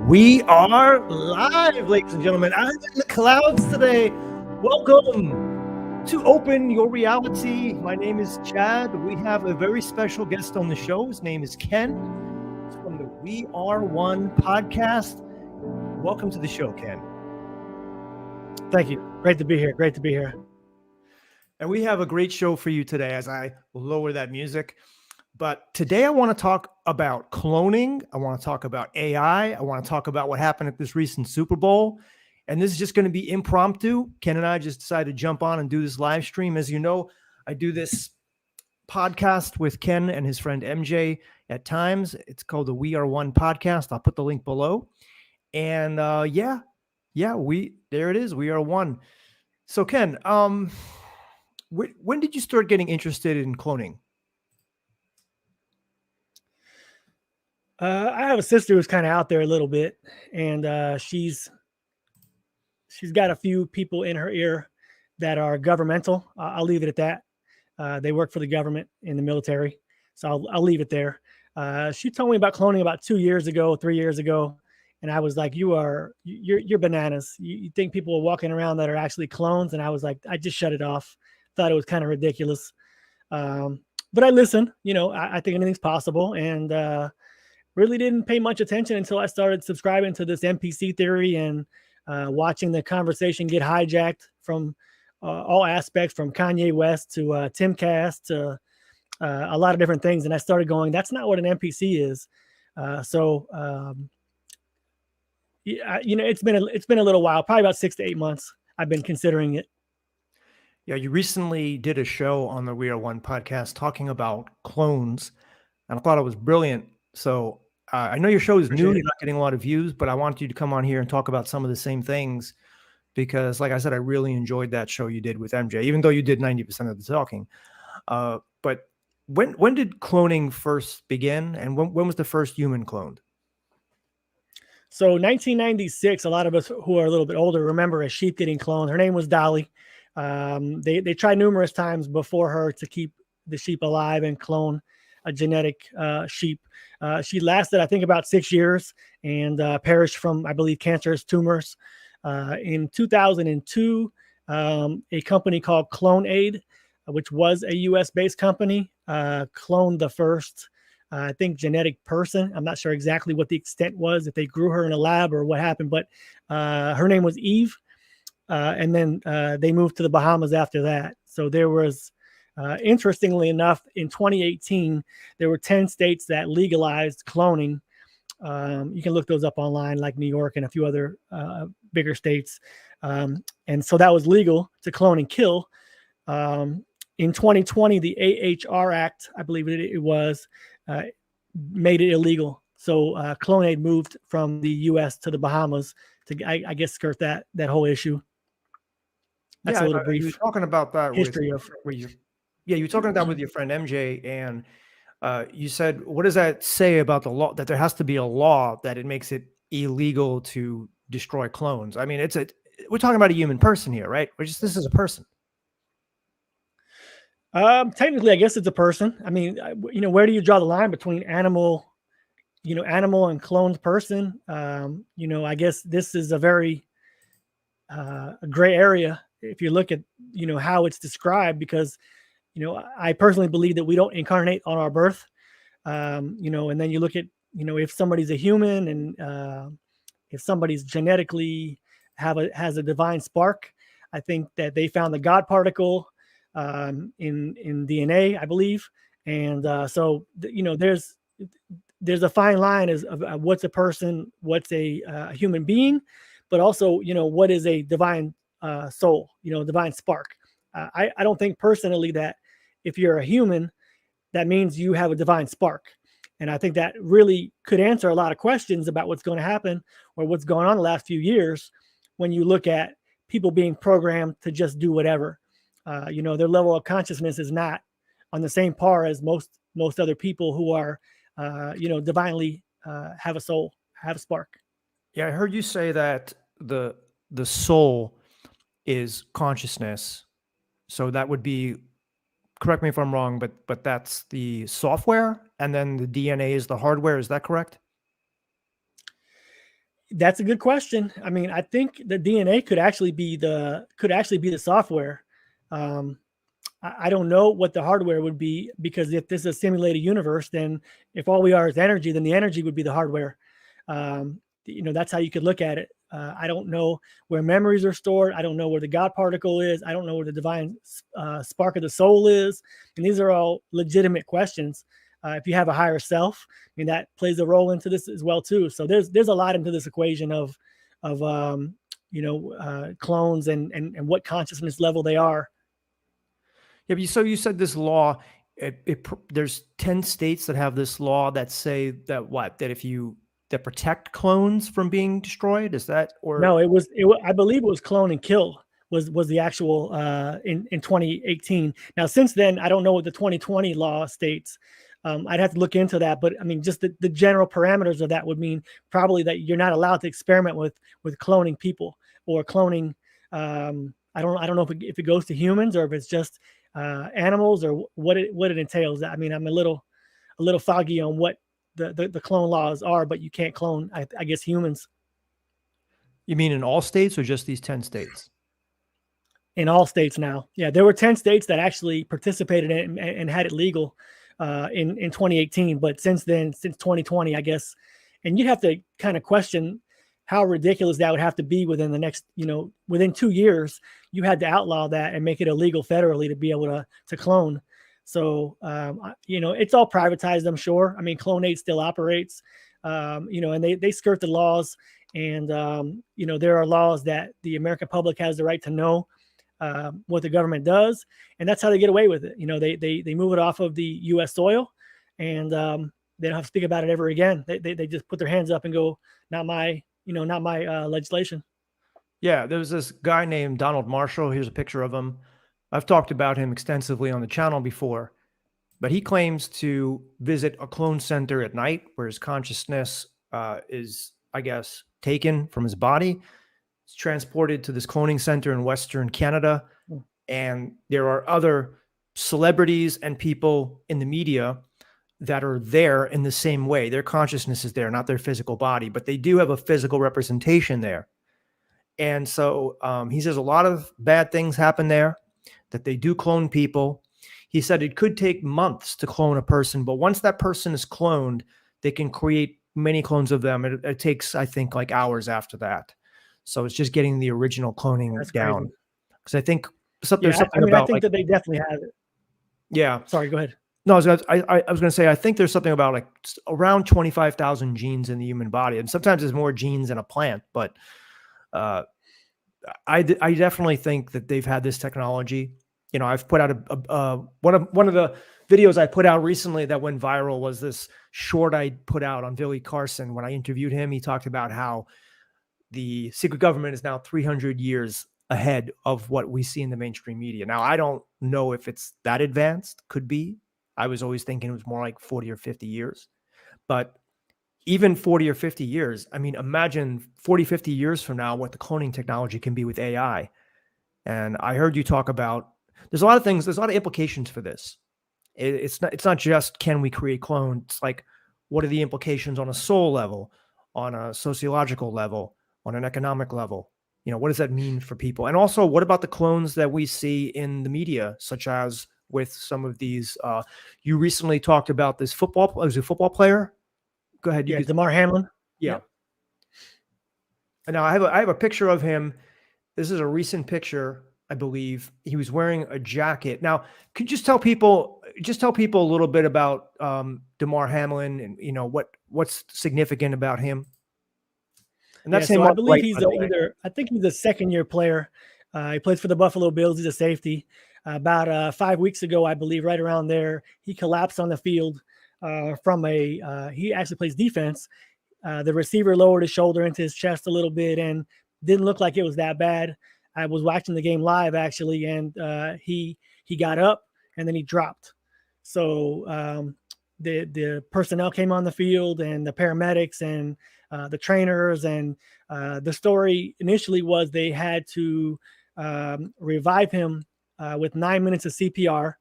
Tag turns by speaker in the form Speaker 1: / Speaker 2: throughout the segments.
Speaker 1: We are live, ladies and gentlemen. I'm in the clouds today. Welcome to Open Your Reality. My name is Chad. We have a very special guest on the show. His name is Ken. He's from the We Are One podcast. Welcome to the show, Ken.
Speaker 2: Thank you. Great to be here. Great to be here.
Speaker 1: And we have a great show for you today as I lower that music. But today I want to talk about cloning. I want to talk about AI. I want to talk about what happened at this recent Super Bowl. And this is just going to be impromptu. Ken and I just decided to jump on and do this live stream. As you know, I do this podcast with Ken and his friend MJ at times. It's called the We Are One podcast. I'll put the link below. And there it is. We are one. So Ken, when did you start getting interested in cloning?
Speaker 2: I have a sister who's kind of out there a little bit, and she's got a few people in her ear that are governmental. I'll leave it at that. They work for the government in the military, so I'll leave it there. She told me about cloning about 3 years ago, and I was like, "You're bananas. You think people are walking around that are actually clones?" And I was like, I just shut it off. Thought it was kind of ridiculous. But I listened. I think anything's possible, and really didn't pay much attention until I started subscribing to this NPC theory and watching the conversation get hijacked from all aspects, from Kanye West to Timcast to a lot of different things. And I started going, that's not what an NPC is. It's been a little while, probably about 6 to 8 months. I've been considering it.
Speaker 1: Yeah, you recently did a show on the We Are One podcast talking about clones, and I thought it was brilliant. So I know your show is new, you're not getting a lot of views, but I want you to come on here and talk about some of the same things because, like I said, I really enjoyed that show you did with MJ, even though you did 90% of the talking. But when did cloning first begin, and when was the first human cloned?
Speaker 2: So 1996, a lot of us who are a little bit older remember a sheep getting cloned. Her name was Dolly. They tried numerous times before her to keep the sheep alive and clone a genetic sheep. She lasted, I think, about 6 years and perished from, I believe, cancerous tumors. In 2002, a company called CloneAid, which was a U.S.-based company, cloned the first, I think, genetic person. I'm not sure exactly what the extent was, if they grew her in a lab or what happened, but her name was Eve. And then they moved to the Bahamas after that. So there was, interestingly enough, in 2018, there were 10 states that legalized cloning. You can look those up online, like New York and a few other bigger states. And so that was legal to clone and kill. In 2020, the AHR Act, I believe it was, made it illegal. So CloneAid moved from the U.S. to the Bahamas to, I guess, skirt that whole issue. That's a little brief.
Speaker 1: You were talking about that
Speaker 2: history
Speaker 1: you were talking about with your friend MJ, and you said, what does that say about the law, that there has to be a law that it makes it illegal to destroy clones? I mean, we're talking about a human person here, right? This is a person.
Speaker 2: Technically, I guess it's a person. I mean, where do you draw the line between animal and cloned person? I guess this is a very gray area if you look at, how it's described, because, I personally believe that we don't incarnate on our birth. And then you look at, if somebody's a human and if somebody's genetically has a divine spark, I think that they found the God particle in DNA, I believe. And so there's a fine line of what's a person, what's a human being, but also, what is a divine soul, divine spark. I don't think personally that if you're a human, that means you have a divine spark. And I think that really could answer a lot of questions about what's going to happen or what's going on the last few years when you look at people being programmed to just do whatever. Their level of consciousness is not on the same par as most other people who are, divinely have a soul, have a spark.
Speaker 1: Yeah, I heard you say that the soul is consciousness. So that would be, correct me if I'm wrong, but that's the software, and then the DNA is the hardware. Is that correct?
Speaker 2: That's a good question. I mean, I think the DNA could actually be the software. Um, I don't know what the hardware would be, because if this is a simulated universe, then if all we are is energy, then the energy would be the hardware. That's how you could look at it. I don't know where memories are stored. I don't know where the God particle is. I don't know where the divine spark of the soul is. And these are all legitimate questions. If you have a higher self, I mean, that plays a role into this as well too. So there's a lot into this equation of clones and what consciousness level they are.
Speaker 1: Yeah, but so you said this law, there's 10 states that have this law that say that if you that protect clones from being destroyed. Is that, or
Speaker 2: No, I believe it was clone and kill was the actual in 2018. Now since then, I don't know what the 2020 law states. I'd have to look into that, but I mean, just the general parameters of that would mean probably that you're not allowed to experiment with cloning people or cloning. I don't know if it goes to humans or if it's just animals or what it entails. I mean, I'm a little foggy on what the clone laws are, but you can't clone, I guess, humans.
Speaker 1: you mean in all states or just these 10 states?
Speaker 2: In all states now. Yeah, there were 10 states that actually participated in it and had it legal in 2018. But since then, since 2020, I guess, and you'd have to kind of question how ridiculous that would have to be within the next, within 2 years, you had to outlaw that and make it illegal federally to be able to clone. So, it's all privatized, I'm sure. I mean, Clonate still operates, and they skirt the laws. And, there are laws that the American public has the right to know what the government does, and that's how they get away with it. They move it off of the U.S. soil, and they don't have to speak about it ever again. They just put their hands up and go, not my legislation.
Speaker 1: Yeah, there was this guy named Donald Marshall. Here's a picture of him. I've talked about him extensively on the channel before, but he claims to visit a clone center at night where his consciousness is, I guess, taken from his body. It's transported to this cloning center in Western Canada.
Speaker 2: Mm.
Speaker 1: And there are other celebrities and people in the media that are there in the same way. Their consciousness is there, not their physical body, but they do have a physical representation there. And so he says a lot of bad things happen there, that they do clone people. He said it could take months to clone a person, but once that person is cloned, they can create many clones of them. It takes, I think, like hours after that. So it's just getting the original cloning
Speaker 2: That's
Speaker 1: down.
Speaker 2: crazy.
Speaker 1: Because I think
Speaker 2: Yeah,
Speaker 1: there's something
Speaker 2: I
Speaker 1: about
Speaker 2: think
Speaker 1: like,
Speaker 2: that they definitely have it.
Speaker 1: yeah.
Speaker 2: Sorry, go ahead.
Speaker 1: No, I was going to say, I think there's something about like around 25,000 genes in the human body. And sometimes there's more genes in a plant, but I definitely think that they've had this technology. I've put out one of the videos I put out recently that went viral was this short I put out on Billy Carson. When I interviewed him, he talked about how the secret government is now 300 years ahead of what we see in the mainstream media. Now, I don't know if it's that advanced. Could be. I was always thinking it was more like 40 or 50 years. But even 40 or 50 years, I mean, imagine 40, 50 years from now what the cloning technology can be with AI. And I heard you talk about, there's a lot of things, there's a lot of implications for this. It's not just can we create clones, it's like what are the implications on a soul level, on a sociological level, on an economic level? What does that mean for people? And also, what about the clones that we see in the media, such as with some of these? You recently talked about this was a football player. Go ahead.
Speaker 2: Yeah, Damar Hamlin.
Speaker 1: Yeah.
Speaker 2: Yep.
Speaker 1: And now I have a picture of him. This is a recent picture, I believe. He was wearing a jacket. Now, could you just tell people a little bit about Damar Hamlin and what's significant about him? And that's
Speaker 2: Yeah, so
Speaker 1: him
Speaker 2: I
Speaker 1: on the
Speaker 2: believe
Speaker 1: right,
Speaker 2: he's
Speaker 1: by the way.
Speaker 2: I think he's a second year player. He plays for the Buffalo Bills. He's a safety. About 5 weeks ago, I believe, right around there, he collapsed on the field he actually plays defense. The receiver lowered his shoulder into his chest a little bit and didn't look like it was that bad. I was watching the game live actually, and he got up and then he dropped. So the personnel came on the field and the paramedics and the trainers, and the story initially was they had to revive him with 9 minutes of CPR.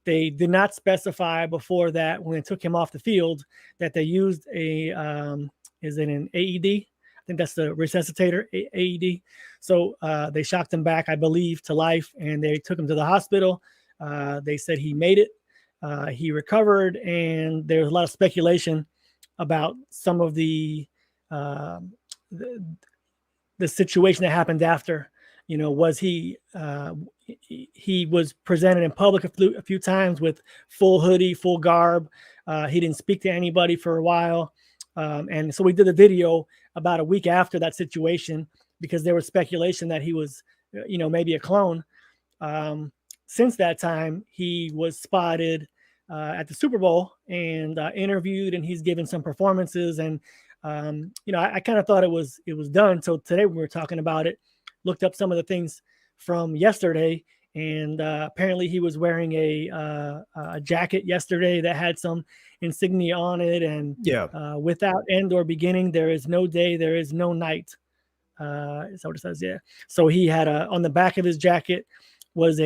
Speaker 2: they did not specify before that when they took him off the field that they used a is it an AED? I think that's the resuscitator AED. So they shocked him back, I believe, to life, and they took him to the hospital. They said he made it. He recovered, and there was a lot of speculation about some of uh, the, the situation that happened after. Was he was presented in public a few times with full hoodie, full garb. He didn't speak to anybody for a while. And so we did a video about a week after that situation because there was speculation that he was, maybe a clone. Since that time, he was spotted at the Super Bowl and interviewed, and he's given some performances. And I kind of thought it was done. So today when we were talking about it, looked up some of the things from yesterday, and apparently he was wearing a jacket yesterday that had some insignia on it, and without end or beginning, there is no day, there is no night. Is that what it says? Yeah. So he had on the back of his jacket was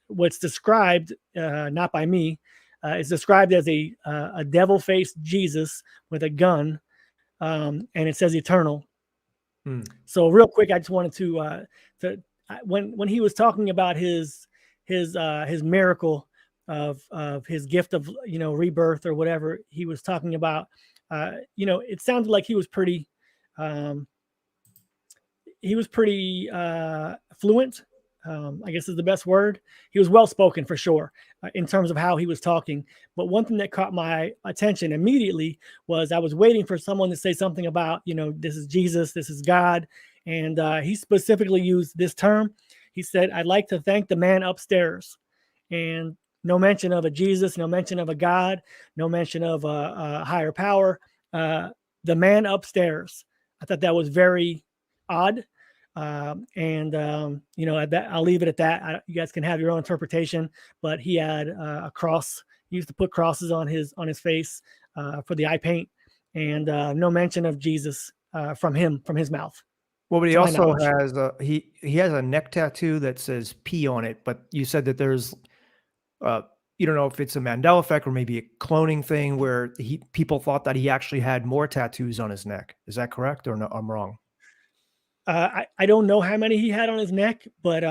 Speaker 2: what's described, not by me, it's described as a devil-faced Jesus with a gun, and it says eternal. So real quick, I just wanted to when he was talking about his miracle of his gift of rebirth or whatever he was talking about, it sounded like he was pretty fluent. I guess is the best word. He was well spoken for sure in terms of how he was talking. But one thing that caught my attention immediately was I was waiting for someone to say something about, this is Jesus, this is God. And he specifically used this term. He said, "I'd like to thank the man upstairs." And no mention of a Jesus, no mention of a God, no mention of a higher power. The man upstairs. I thought that was very odd. I'll leave it at that. You guys can have your own interpretation, but he had a cross. He used to put crosses on his face for the eye paint, and no mention of Jesus from his mouth.
Speaker 1: Well, but he also has he has a neck tattoo that says P on it, but you said that there's you don't know if it's a Mandela effect or maybe a cloning thing where people thought that he actually had more tattoos on his neck. Is that correct, or no, I'm wrong?
Speaker 2: I don't know how many he had on his neck, but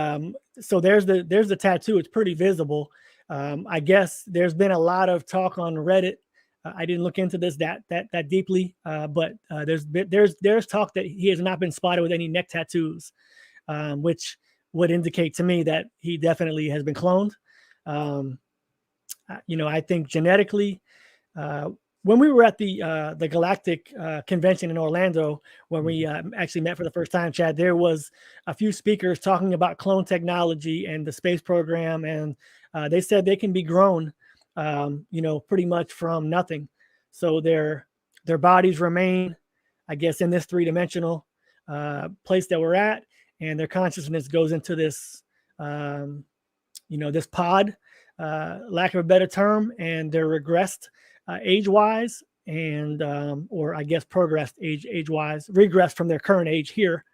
Speaker 2: so there's the tattoo. It's pretty visible. I guess there's been a lot of talk on Reddit. I didn't look into this that deeply, but there's talk that he has not been spotted with any neck tattoos, which would indicate to me that he definitely has been cloned. I think genetically, when we were at the Galactic Convention in Orlando, when we actually met for the first time, Chad, there was a few speakers talking about clone technology and the space program, and they said they can be grown, pretty much from nothing. So their bodies remain, I guess, in this three-dimensional place that we're at, and their consciousness goes into this, this pod, lack of a better term, and they're regressed age-wise, and or I guess progressed age-wise, regressed from their current age here,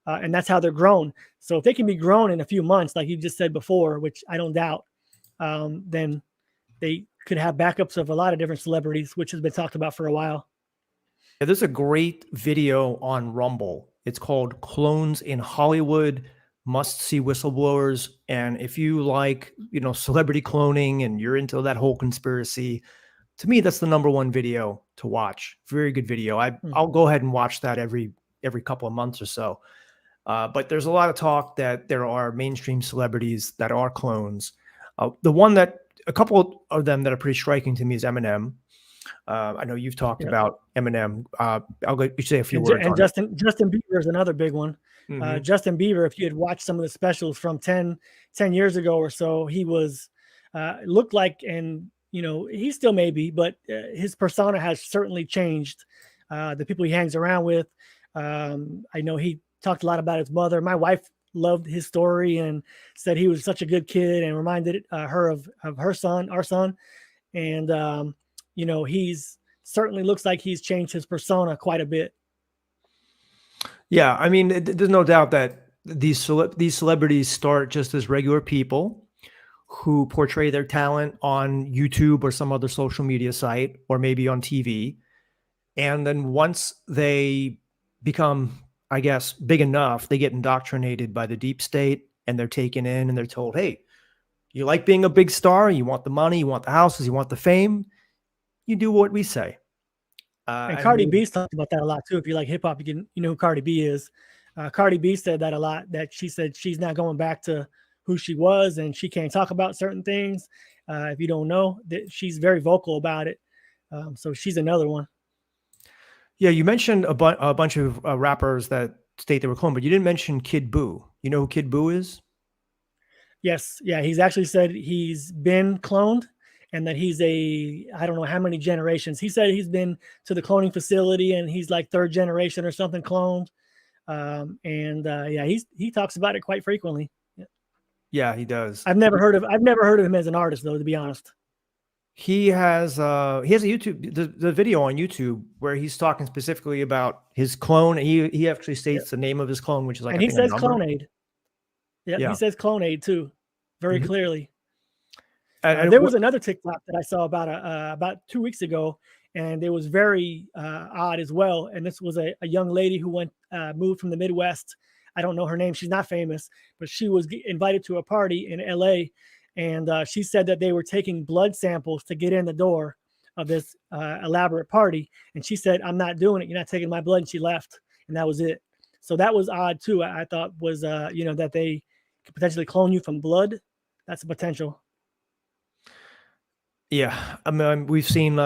Speaker 2: and that's how they're grown. So if they can be grown in a few months, like you just said before, which I don't doubt, then they could have backups of a lot of different celebrities, which has been talked about for a while.
Speaker 1: Yeah, there's a great video on Rumble. It's called "Clones in Hollywood." Must-see whistleblowers. And if you like, celebrity cloning and you're into that whole conspiracy, to me, that's the #1 video to watch. Very good video. I'll go ahead and watch that every couple of months or so. But there's a lot of talk that there are mainstream celebrities that are clones. A couple of them that are pretty striking to me is Eminem. I know you've talked about Eminem. I'll let you say a few words.
Speaker 2: And Justin Bieber is another big one. Justin Bieber, if you had watched some of the specials from 10 years ago or so, he was looked like, and he still may be, but his persona has certainly changed. The people he hangs around with. I know he talked a lot about his mother. My wife loved his story and said he was such a good kid and reminded her of her son, our son. And, he's certainly looks like he's changed his persona quite a bit.
Speaker 1: Yeah. I mean, there's no doubt that these celebrities start just as regular people who portray their talent on YouTube or some other social media site, or maybe on TV. And then once they become, I guess, big enough, they get indoctrinated by the deep state, and they're taken in and they're told, hey, you like being a big star, you want the money, you want the houses, you want the fame, you do what we say.
Speaker 2: And
Speaker 1: And
Speaker 2: Cardi B's talked about that a lot too. If you like hip hop, you know who Cardi B is. Cardi B said that a lot. That she said she's not going back to who she was, and she can't talk about certain things. If you don't know, that she's very vocal about it. So she's another one.
Speaker 1: yeah, you mentioned a bunch of rappers that state they were cloned, but you didn't mention Kid Buu. You know who Kid Buu is?
Speaker 2: Yes, yeah, he's actually said he's been cloned, and that he's I don't know how many generations. He said he's been to the cloning facility, and he's like third generation or something cloned. And yeah, he talks about it quite frequently. Yeah.
Speaker 1: Yeah, he does.
Speaker 2: I've never heard of him as an artist though, to be honest.
Speaker 1: He has a YouTube the video on YouTube where he's talking specifically about his clone. He actually
Speaker 2: Yeah.
Speaker 1: states the name of his clone, which is like
Speaker 2: And
Speaker 1: I
Speaker 2: he
Speaker 1: think a
Speaker 2: says
Speaker 1: number.
Speaker 2: Clonaid. Yeah, he
Speaker 1: Yeah.
Speaker 2: says Clonaid too, very
Speaker 1: Mhm.
Speaker 2: clearly.
Speaker 1: And
Speaker 2: There was another TikTok that I saw about 2 weeks ago, and it was very odd as well. And this was a young lady who moved from the Midwest. I don't know her name. She's not famous, but she was invited to a party in LA, and she said that they were taking blood samples to get in the door of this elaborate party. And she said, "I'm not doing it. You're not taking my blood." And she left, and that was it. So that was odd too. I thought was that they could potentially clone you from blood. That's a potential.
Speaker 1: yeah, I mean, we've seen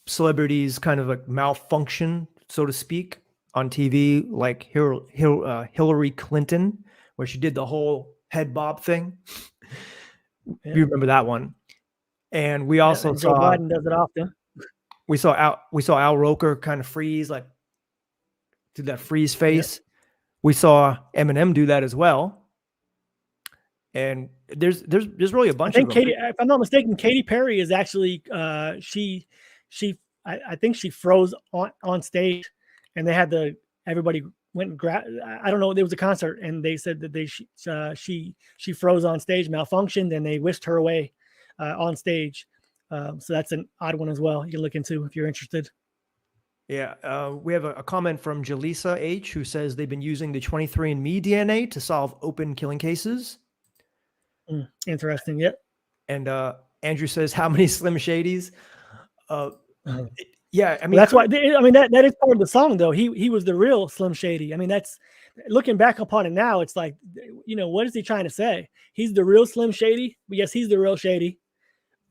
Speaker 1: celebrities kind of like malfunction, so to speak, on TV, like Hillary Clinton, where she did the whole head bob thing.
Speaker 2: Yeah.
Speaker 1: You remember that one? And
Speaker 2: Yeah, and Joe Biden does it often.
Speaker 1: we saw Al Roker kind of freeze, like do that freeze
Speaker 2: Yeah.
Speaker 1: face. We saw Eminem do that as well. And there's really a
Speaker 2: I
Speaker 1: bunch of
Speaker 2: think
Speaker 1: them.
Speaker 2: if I'm not mistaken, Katy Perry is actually I think she froze on stage, and they had everybody went and grabbed. I don't know. There was a concert, and they said that she froze on stage, malfunctioned, and they whisked her away on stage. So that's an odd one as well. You can look into if you're interested.
Speaker 1: Yeah, we have a comment from Jaleesa H, who says they've been using the 23andMe DNA to solve open killing cases.
Speaker 2: Interesting. Yep.
Speaker 1: And Andrew says, how many Slim Shadys?
Speaker 2: Uh,
Speaker 1: Yeah, I
Speaker 2: Well,
Speaker 1: mean,
Speaker 2: that's why. I mean, that is part of the song, though. He was the real Slim Shady. I mean, that's looking back upon it now. It's like, what is he trying to say? He's the real Slim Shady. But yes, he's the real Shady.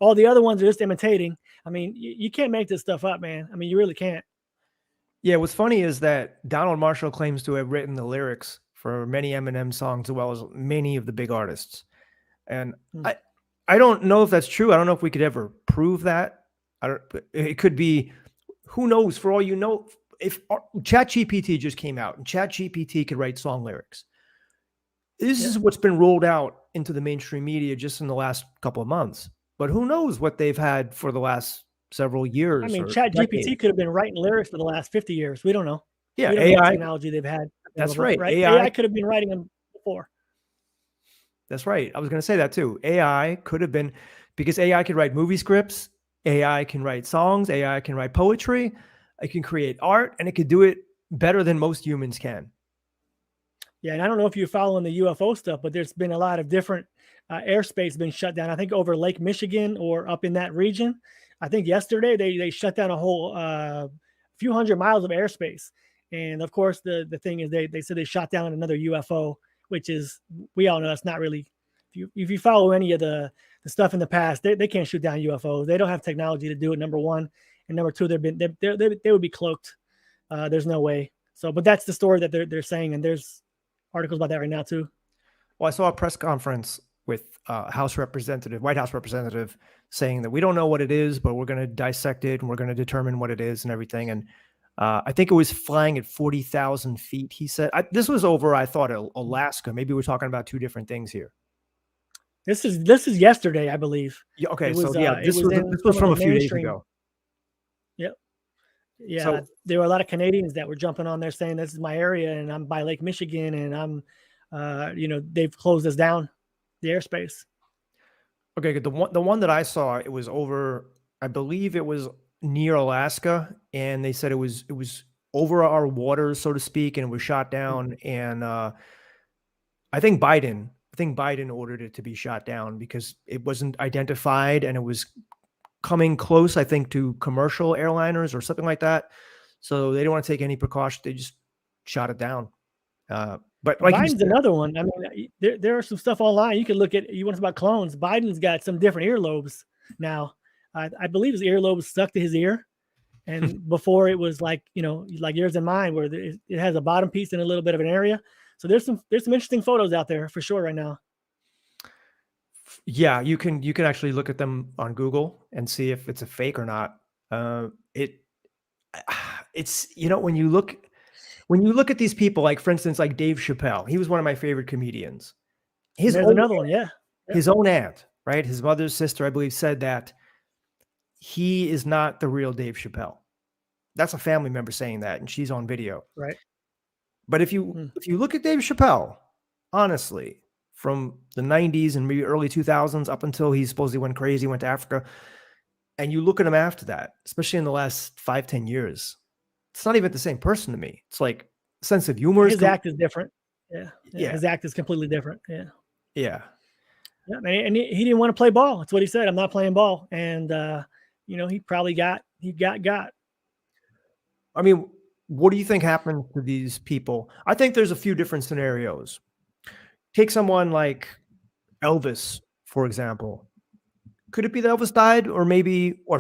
Speaker 2: All the other ones are just imitating. I mean, you can't make this stuff up, man. I mean, you really can't.
Speaker 1: yeah, what's funny is that Donald Marshall claims to have written the lyrics for many Eminem songs, as well as many of the big artists. And
Speaker 2: Hmm.
Speaker 1: I don't know if that's true. I don't know if we could ever prove that. It could be, who knows, for all you know, if ChatGPT just came out and ChatGPT could write song lyrics. This is what's been rolled out into the mainstream media just in the last couple of months. But who knows what they've had for the last several years.
Speaker 2: I mean,
Speaker 1: or
Speaker 2: ChatGPT
Speaker 1: decades.
Speaker 2: could have been writing lyrics for the last 50 years. We don't know.
Speaker 1: Yeah,
Speaker 2: We don't know what
Speaker 1: AI.
Speaker 2: technology they've had.
Speaker 1: That's
Speaker 2: available,
Speaker 1: right.
Speaker 2: right? AI could have been writing them before.
Speaker 1: That's right. I was going to say that too. AI could have been, because AI can write movie scripts, AI can write songs, AI can write poetry, it can create art, and it could do it better than most humans can.
Speaker 2: Yeah, and I don't know if you're following the UFO stuff, but there's been a lot of different airspace been shut down. I think over Lake Michigan or up in that region. I think yesterday they shut down a whole few hundred miles of airspace. And of course, the thing is they said they shot down another UFO, which is, we all know that's not really. If you follow any of the stuff in the past, they can't shoot down UFOs. They don't have technology to do it. Number one, and number two, they would be cloaked. There's no way. So, but that's the story that they're saying, and there's articles about that right now too.
Speaker 1: Well, I saw a press conference with White House representative, saying that we don't know what it is, but we're going to dissect it and we're going to determine what it is and everything. And I think it was flying at 40,000 feet. He said this was over, I thought, Alaska. Maybe we're talking about two different things here.
Speaker 2: This is yesterday, I believe.
Speaker 1: Yeah. Okay.
Speaker 2: It was,
Speaker 1: So yeah, this was from a few days ago.
Speaker 2: Yep. Yeah,
Speaker 1: So
Speaker 2: there were a lot of Canadians that were jumping on there saying this is my area and I'm by Lake Michigan and I'm, they've closed us down, the airspace.
Speaker 1: Okay, good. The one that I saw, it was over, I believe it was near Alaska, and they said it was over our waters, so to speak, and it was shot
Speaker 2: Mm.
Speaker 1: down. And I think Biden ordered it to be shot down because it wasn't identified and it was coming close, I think, to commercial airliners or something like that. So they didn't want to take any precaution. They just shot it down. But like you
Speaker 2: Biden's
Speaker 1: said,
Speaker 2: another one. I mean, there are some stuff online. You can look at, you want to talk about clones. Biden's got some different earlobes now. I believe his earlobe stuck to his ear. And before it was like, like yours and mine, where it has a bottom piece and a little bit of an area. So there's some interesting photos out there for sure right now.
Speaker 1: yeah, you can actually look at them on Google and see if it's a fake or not. It it's when you look at these people, like for instance, like Dave Chappelle, he was one of my favorite comedians.
Speaker 2: And
Speaker 1: His
Speaker 2: there's
Speaker 1: own
Speaker 2: another one. Yeah. Yeah.
Speaker 1: his own aunt, right? His mother's sister, I believe, said that he is not the real Dave Chappelle. That's a family member saying that, and she's on video.
Speaker 2: Right.
Speaker 1: But if you
Speaker 2: Mm.
Speaker 1: if you look at Dave Chappelle, honestly, from the 90s and maybe early 2000s up until he supposedly went crazy, went to Africa, and you look at him after that, especially in the last 5-10 years, it's not even the same person to me. It's like sense of humor is
Speaker 2: His act is different. Yeah. Yeah.
Speaker 1: yeah,
Speaker 2: His act is completely different. Yeah.
Speaker 1: yeah.
Speaker 2: Yeah. And he didn't want to play ball. That's what he said. I'm not playing ball. And, he probably got.
Speaker 1: I mean, what do you think happened to these people? I think there's a few different scenarios. Take someone like Elvis, for example. Could it be that Elvis died, or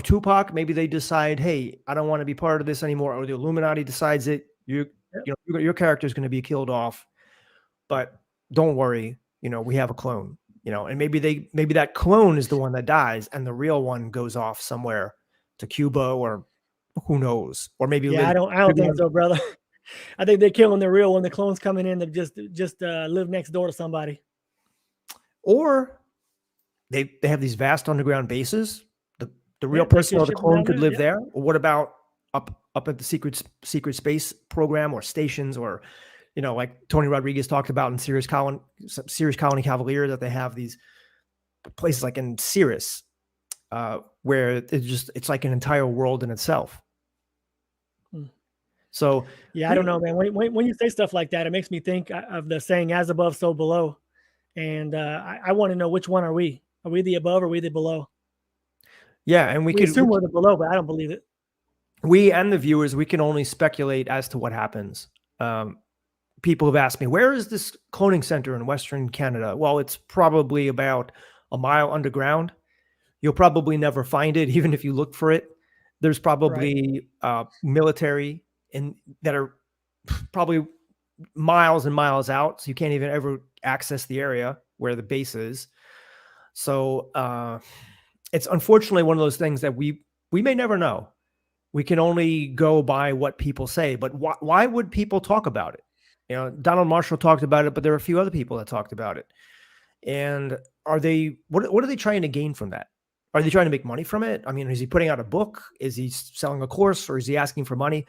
Speaker 1: Tupac? Maybe they decide, hey, I don't want to be part of this anymore, or the Illuminati decides it.
Speaker 2: Yeah.
Speaker 1: Your character is going to be killed off, but don't worry, we have a clone. And maybe that clone is the one that dies, and the real one goes off somewhere to Cuba, or who knows, or maybe
Speaker 2: Yeah.
Speaker 1: live.
Speaker 2: I don't think so, brother. I think they're killing the real one. The clone's coming in to just live next door to somebody.
Speaker 1: Or they have these vast underground bases. The real
Speaker 2: Yeah, they
Speaker 1: person
Speaker 2: could
Speaker 1: or the
Speaker 2: ship them
Speaker 1: clone
Speaker 2: down
Speaker 1: could
Speaker 2: there.
Speaker 1: live
Speaker 2: Yeah.
Speaker 1: there. Or what about up at the secret space program, or stations, or like Tony Rodriguez talked about in Sirius Colony Cavalier, that they have these places like in Sirius, where it's like an entire world in itself.
Speaker 2: Hmm.
Speaker 1: So
Speaker 2: Yeah, I don't know, man. When you say stuff like that, it makes me think of the saying "as above, so below," and I want to know, which one are we? Are we the above or are we the below?
Speaker 1: yeah, and
Speaker 2: We assume we're the below, but I don't believe it.
Speaker 1: we and the viewers, we can only speculate as to what happens. People have asked me, where is this cloning center in Western Canada? Well, it's probably about a mile underground. You'll probably never find it, even if you look for it. There's
Speaker 2: Right.
Speaker 1: probably military that are probably miles and miles out, so you can't even ever access the area where the base is. So it's unfortunately one of those things that we may never know. We can only go by what people say. But why would people talk about it? Donald Marshall talked about it, but there are a few other people that talked about it. And what are they trying to gain from that? Are they trying to make money from it? I mean, is he putting out a book? Is he selling a course, or is he asking for money?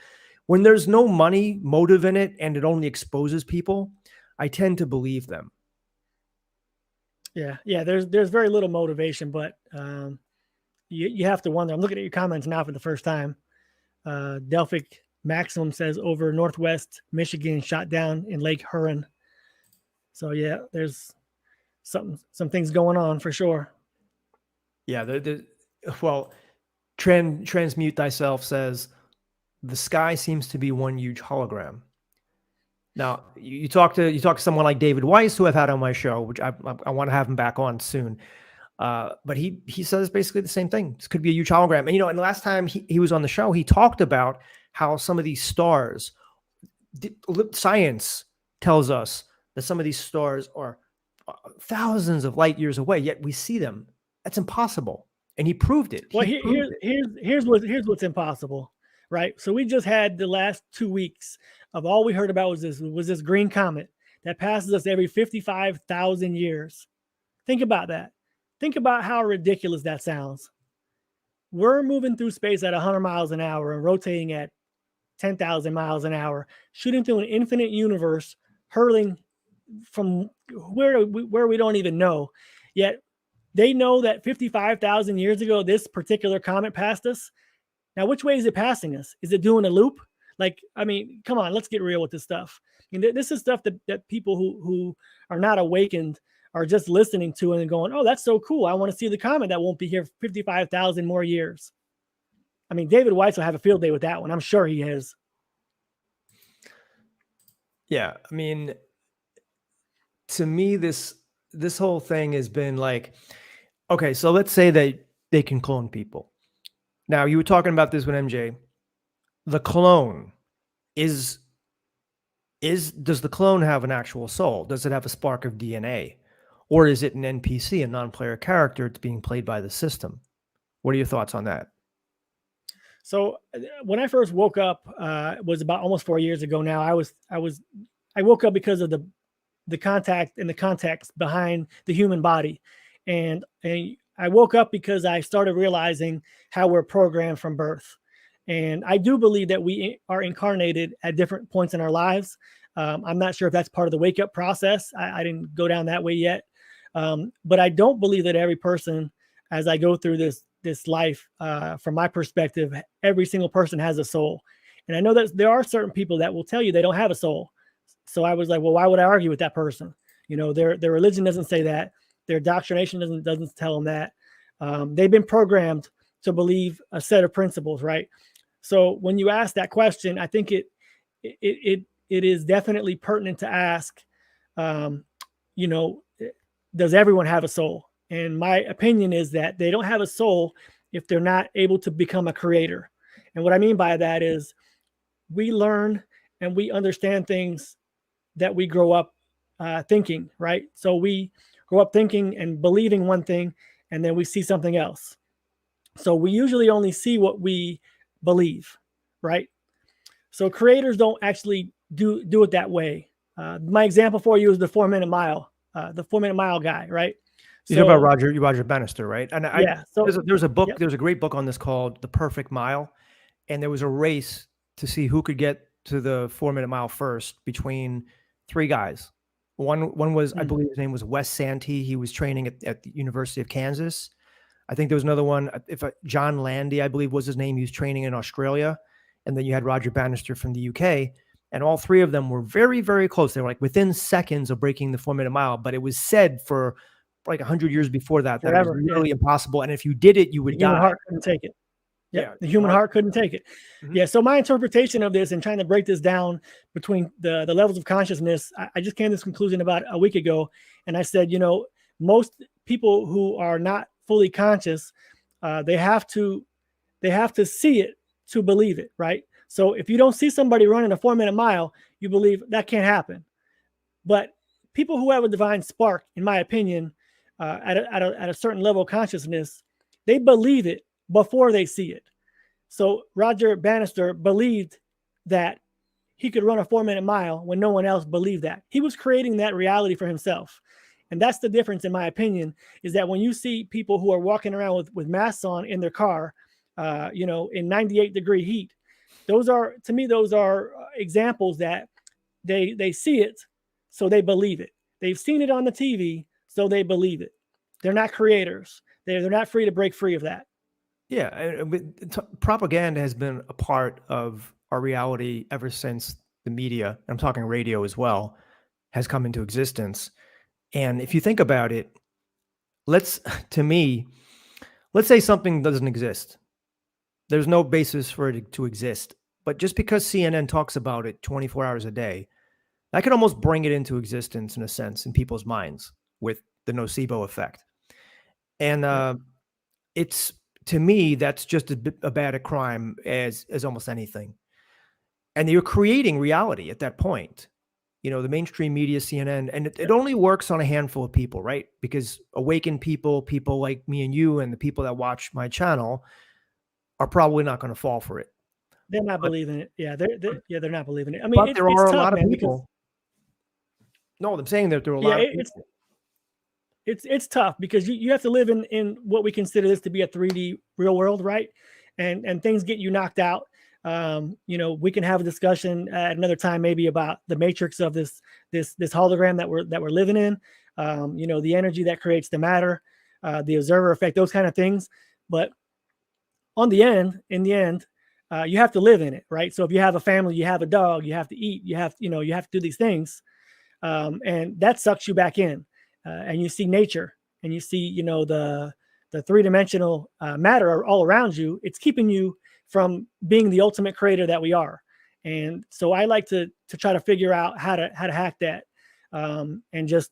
Speaker 1: When there's no money motive in it and it only exposes people, I tend to believe them.
Speaker 2: Yeah. Yeah. There's very little motivation, but you have to wonder. I'm looking at your comments now for the first time. Delphic Maximum says over Northwest Michigan, shot down in Lake Huron. So yeah, there's some things going on for sure.
Speaker 1: Yeah. Well, Transmute Thyself says the sky seems to be one huge hologram. Now, you talk to someone like David Weiss, who I've had on my show, which I want to have him back on soon. But he says basically the same thing. This could be a huge hologram. And and the last time he was on the show, he talked about how some of these stars, science tells us that some of these stars are thousands of light years away, yet we see them. That's impossible. And he proved it.
Speaker 2: Well,
Speaker 1: He proved it.
Speaker 2: here's what's impossible, right? So we just had the last 2 weeks of all we heard about was this green comet that passes us every 55,000 years. Think about that. Think about how ridiculous that sounds. We're moving through space at 100 miles an hour and rotating at 10,000 miles an hour, shooting through an infinite universe, hurling from where we don't even know. Yet They know that 55,000 years ago, this particular comet passed us. Now, which way is it passing us? Is it doing a loop? Like, I mean, come on, let's get real with this stuff. I mean, this is stuff that people who are not awakened are just listening to and going, oh, that's so cool. I want to see the comet that won't be here 55,000 more years. I mean, David Weiss will have a field day with that one. I'm sure he is.
Speaker 1: Yeah. I mean, to me, this whole thing has been like, okay, so let's say that they can clone people. Now, you were talking about this with MJ. The clone does the clone have an actual soul? Does it have a spark of DNA? Or is it an NPC, a non-player character that's being played by the system? What are your thoughts on that?
Speaker 2: So when I first woke up, it was about almost 4 years ago now. I woke up because of the contact and the context behind the human body. And I woke up because I started realizing how we're programmed from birth. And I do believe that we are incarnated at different points in our lives. I'm not sure if that's part of the wake up process. I didn't go down that way yet. But I don't believe that every person, as I go through this life, from my perspective, every single person has a soul. And I know that there are certain people that will tell you they don't have a soul. So I was like, well, why would I argue with that person? You know, their religion doesn't say that. Their doctrination doesn't tell them that. They've been programmed to believe a set of principles, right? So when you ask that question, I think it is definitely pertinent to ask, you know, does everyone have a soul? And my opinion is that they don't have a soul if they're not able to become a creator. And what I mean by that is we learn and we understand things that we grow up thinking, right? So we grow up thinking and believing one thing, and then we see something else. So we usually only see what we believe, right? So creators don't actually do it that way. My example for you is the 4 Minute Mile, the 4 Minute Mile guy, right?
Speaker 1: You talk about Roger Bannister, right? And
Speaker 2: yeah. So
Speaker 1: there's a book,
Speaker 2: yep.
Speaker 1: there's a great book on this called The Perfect Mile, and there was a race to see who could get to the 4 Minute Mile first between three guys. One was, I believe his name was Wes Santee. He was training at the University of Kansas. I think there was another one, John Landy, I believe was his name. He was training in Australia. And then you had Roger Bannister from the UK. And all three of them were very, very close. They were like within seconds of breaking the 4 Minute Mile. But it was said for like 100 years before that
Speaker 2: Forever,
Speaker 1: it was really impossible. And if you did it, you would die.
Speaker 2: The human heart couldn't take it. Yep. Yeah, the human heart couldn't take it.
Speaker 1: Mm-hmm.
Speaker 2: Yeah. So my interpretation of this and trying to break this down between the levels of consciousness, I just came to this conclusion about a week ago. And I said, you know, most people who are not fully conscious, they have to see it to believe it, right? So if you don't see somebody running a 4 minute mile, you believe that can't happen. But people who have a divine spark, in my opinion, at a certain level of consciousness, they believe it before they see it. So Roger Bannister believed that he could run a 4 minute mile when no one else believed that. He was creating that reality for himself. And that's the difference, in my opinion, is that when you see people who are walking around with masks on in their car, you know, in 98-degree heat, those are, to me, those are examples that they see it, so they believe it. They've seen it on the TV, so they believe it. They're not creators. They're not free to break free of that.
Speaker 1: Yeah, propaganda has been a part of our reality ever since the media, I'm talking radio as well, has come into existence. And if you think about it, let's say something doesn't exist. There's no basis for it to exist. But just because CNN talks about it 24 hours a day, that could almost bring it into existence in a sense in people's minds with the nocebo effect. And it's, to me, that's just as bad a crime as almost anything. And you're creating reality at that point. You know, the mainstream media, CNN, and it only works on a handful of people, right? Because awakened people like me and you and the people that watch my channel are probably not going to fall for it.
Speaker 2: They're not believing it. Yeah, they're not believing it. I mean,
Speaker 1: but there are a lot of people.
Speaker 2: Because,
Speaker 1: no, I'm saying that there are a lot of people.
Speaker 2: It's tough because you have to live in what we consider this to be a 3D real world, right? And things get you knocked out. You know, we can have a discussion at another time, maybe about the matrix of this hologram that we're living in. You know, the energy that creates the matter. the observer effect, those kind of things. But in the end, you have to live in it, right? So if you have a family, you have a dog, you have to eat, you have to do these things, and that sucks you back in, and you see nature, and you see the three-dimensional matter all around you. It's keeping you from being the ultimate creator that we are. And so I like to try to figure out how to hack that, and just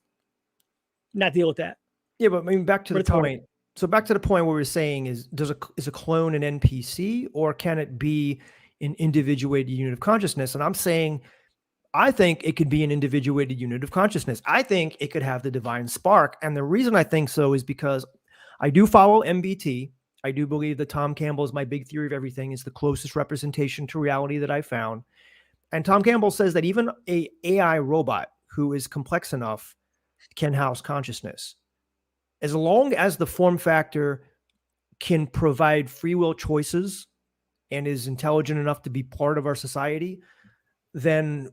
Speaker 2: not deal with that.
Speaker 1: Yeah, but I mean, back to
Speaker 2: But
Speaker 1: the
Speaker 2: it's hard.
Speaker 1: point. So back to the point where we're saying is a clone an NPC, or can it be an individuated unit of consciousness? And I'm saying I think it could be an individuated unit of consciousness. I think it could have the divine spark. And the reason I think so is because I do follow MBT. I do believe that Tom Campbell's My Big Theory of Everything is the closest representation to reality that I found. And Tom Campbell says that even a AI robot who is complex enough can house consciousness. As long as the form factor can provide free will choices and is intelligent enough to be part of our society, then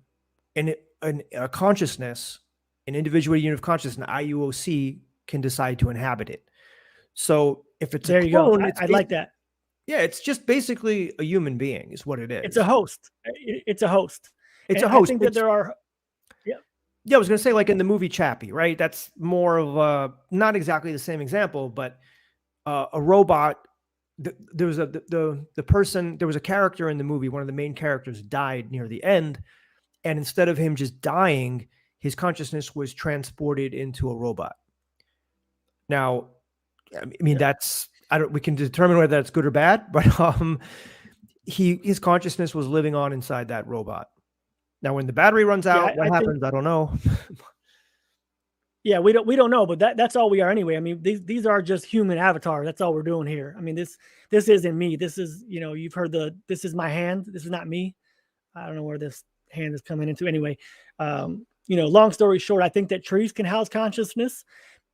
Speaker 1: a consciousness, an individual unit of consciousness, an IUOC, can decide to inhabit it. So if it's
Speaker 2: There
Speaker 1: a
Speaker 2: you go.
Speaker 1: clone,
Speaker 2: I like that.
Speaker 1: Yeah, it's just basically a human being is what it is.
Speaker 2: It's a host. It's a host.
Speaker 1: It's
Speaker 2: And
Speaker 1: a host.
Speaker 2: I think that there are.
Speaker 1: Yeah, I was going to say, like in the movie Chappie, right? That's more of not exactly the same example, but a robot. There was the person. There was a character in the movie. One of the main characters died near the end, and instead of him just dying, his consciousness was transported into a robot. Now, I mean, that's we can determine whether that's good or bad, but his consciousness was living on inside that robot. Now, when the battery runs out, what happens? I don't know.
Speaker 2: Yeah, we don't know, but that's all we are anyway. I mean, these are just human avatars. That's all we're doing here. I mean, this isn't me. This is, you've heard this is my hand. This is not me. I don't know where this hand is coming into anyway. Long story short, I think that trees can house consciousness,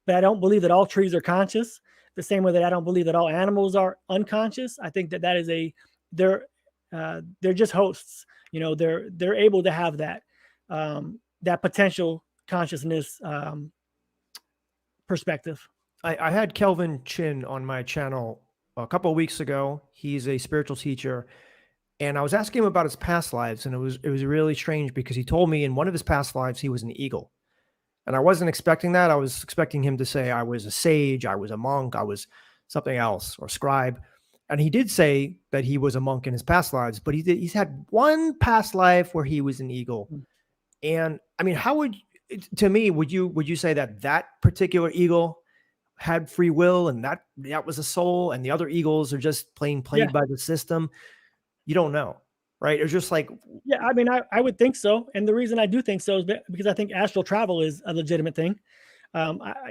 Speaker 2: but I don't believe that all trees are conscious. The same way that I don't believe that all animals are unconscious. I think that is they're just hosts. They're able to have that potential consciousness perspective.
Speaker 1: I had Kelvin Chin on my channel a couple of weeks ago. He's a spiritual teacher, and I was asking him about his past lives, and it was really strange because he told me in one of his past lives he was an eagle. And I wasn't expecting that. I was expecting him to say I was a sage, I was a monk, I was something else, or scribe. And he did say that he was a monk in his past lives, but he's had one past life where he was an eagle. And I mean, would you say that particular eagle had free will and that was a soul, and the other eagles are just played by the system? You don't know, right? It's just like,
Speaker 2: yeah, I mean, I would think so. And the reason I do think so is because I think astral travel is a legitimate thing.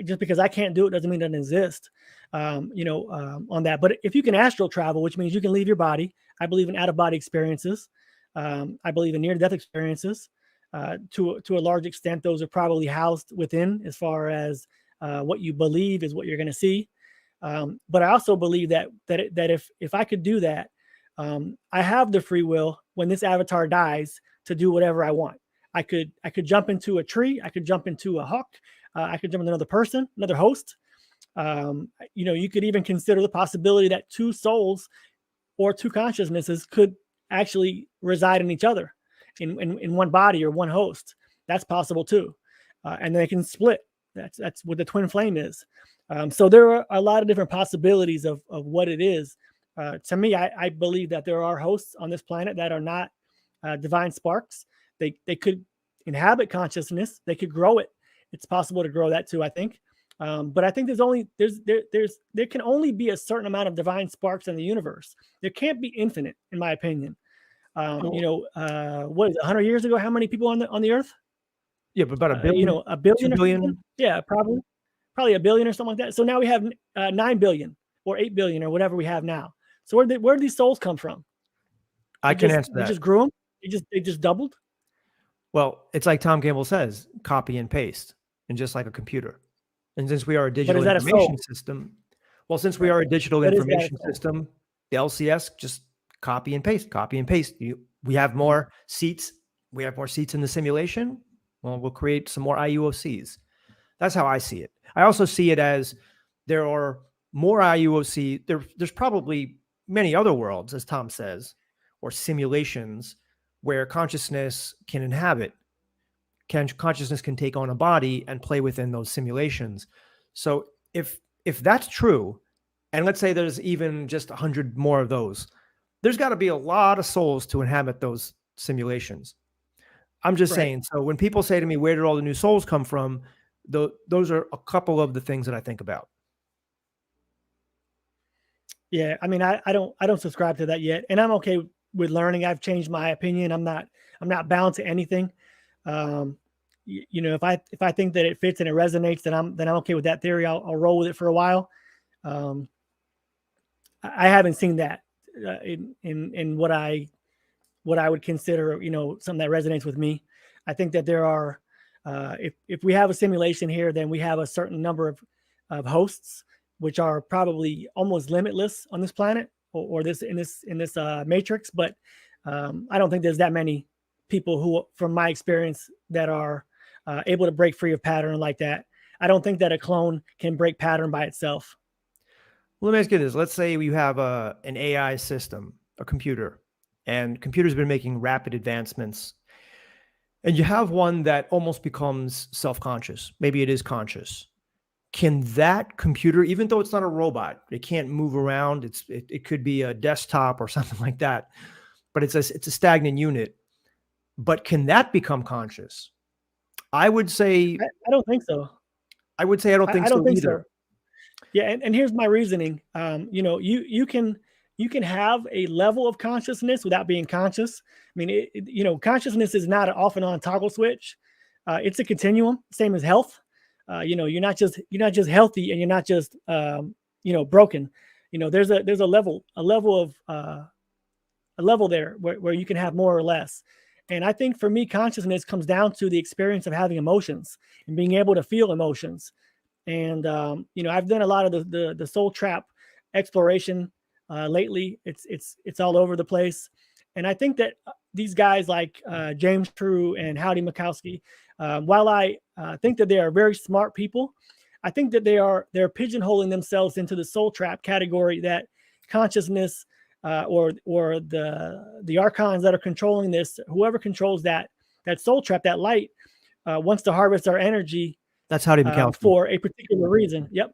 Speaker 2: Just because I can't do it doesn't mean it doesn't exist, on that. But if you can astral travel, which means you can leave your body, I believe in out-of-body experiences. I believe in near-death experiences. To a large extent, those are probably housed within, as far as what you believe is what you're going to see. But I also believe that if I could do that, I have the free will when this avatar dies to do whatever I want. I could jump into a tree. I could jump into a hawk. I could jump into another person, another host. You could even consider the possibility that two souls or two consciousnesses could actually reside in each other in one body or one host. That's possible too. And they can split. That's what the twin flame is. So there are a lot of different possibilities of what it is. To me, I believe that there are hosts on this planet that are not divine sparks. They could inhabit consciousness. They could grow it. It's possible to grow that too, I think. But I think there can only be a certain amount of divine sparks in the universe. There can't be infinite, in my opinion. What is it, 100 years ago? How many people on the earth?
Speaker 1: Yeah, but about a billion.
Speaker 2: A billion.
Speaker 1: 2 billion.
Speaker 2: Yeah, probably a billion or something like that. So now we have 9 billion or 8 billion or whatever we have now. So where did these souls come from?
Speaker 1: I can answer that.
Speaker 2: They just grew them. They just doubled.
Speaker 1: Well, it's like Tom Campbell says, copy and paste, and just like a computer. And since we are a digital information system, since we are a digital information system, the LCS just copy and paste. We have more seats. We have more seats in the simulation. Well, we'll create some more IUOCs. That's how I see it. I also see it as there are more IUOC. There's probably many other worlds, as Tom says, or simulations where consciousness can inhabit. Consciousness can take on a body and play within those simulations. So if that's true, and let's say there's even just 100 more of those, there's got to be a lot of souls to inhabit those simulations. I'm just
Speaker 2: Right.
Speaker 1: saying. So when people say to me, "Where did all the new souls come from?" Those are a couple of the things that I think about.
Speaker 2: Yeah, I mean, I don't subscribe to that yet, and I'm okay with learning. I've changed my opinion. I'm not bound to anything. Um, if I think that it fits and it resonates, then I'm okay with that theory. I'll roll with it for a while. Um, I haven't seen that in what I would consider, something that resonates with me. I think that there are, if we have a simulation here, then we have a certain number of hosts, which are probably almost limitless on this planet or this matrix. But I don't think there's that many people who, from my experience, that are able to break free of pattern like that. I don't think that a clone can break pattern by itself.
Speaker 1: Well, let me ask you this. Let's say you have an AI system, a computer, and computers have been making rapid advancements, and you have one that almost becomes self-conscious. Maybe it is conscious. Can that computer, even though it's not a robot, it can't move around, it could be a desktop or something like that, but it's a stagnant unit. But can that become conscious? I would say
Speaker 2: I don't think so.
Speaker 1: I don't think
Speaker 2: I don't
Speaker 1: so
Speaker 2: think
Speaker 1: either.
Speaker 2: so. Yeah, and here's my reasoning. You can have a level of consciousness without being conscious. I mean, consciousness is not an off and on toggle switch. It's a continuum, same as health. You're not just healthy, and you're not just broken. There's a level there where you can have more or less. And I think for me, consciousness comes down to the experience of having emotions and being able to feel emotions. And I've done a lot of the soul trap exploration lately. It's all over the place. And I think that these guys like James True and Howdy Mikowski, while I think that they are very smart people, I think that they're pigeonholing themselves into the soul trap category, that consciousness or the archons that are controlling this, whoever controls that soul trap, that light, wants to harvest our energy
Speaker 1: That's Howdy Mikowski.
Speaker 2: for a particular reason. Yep,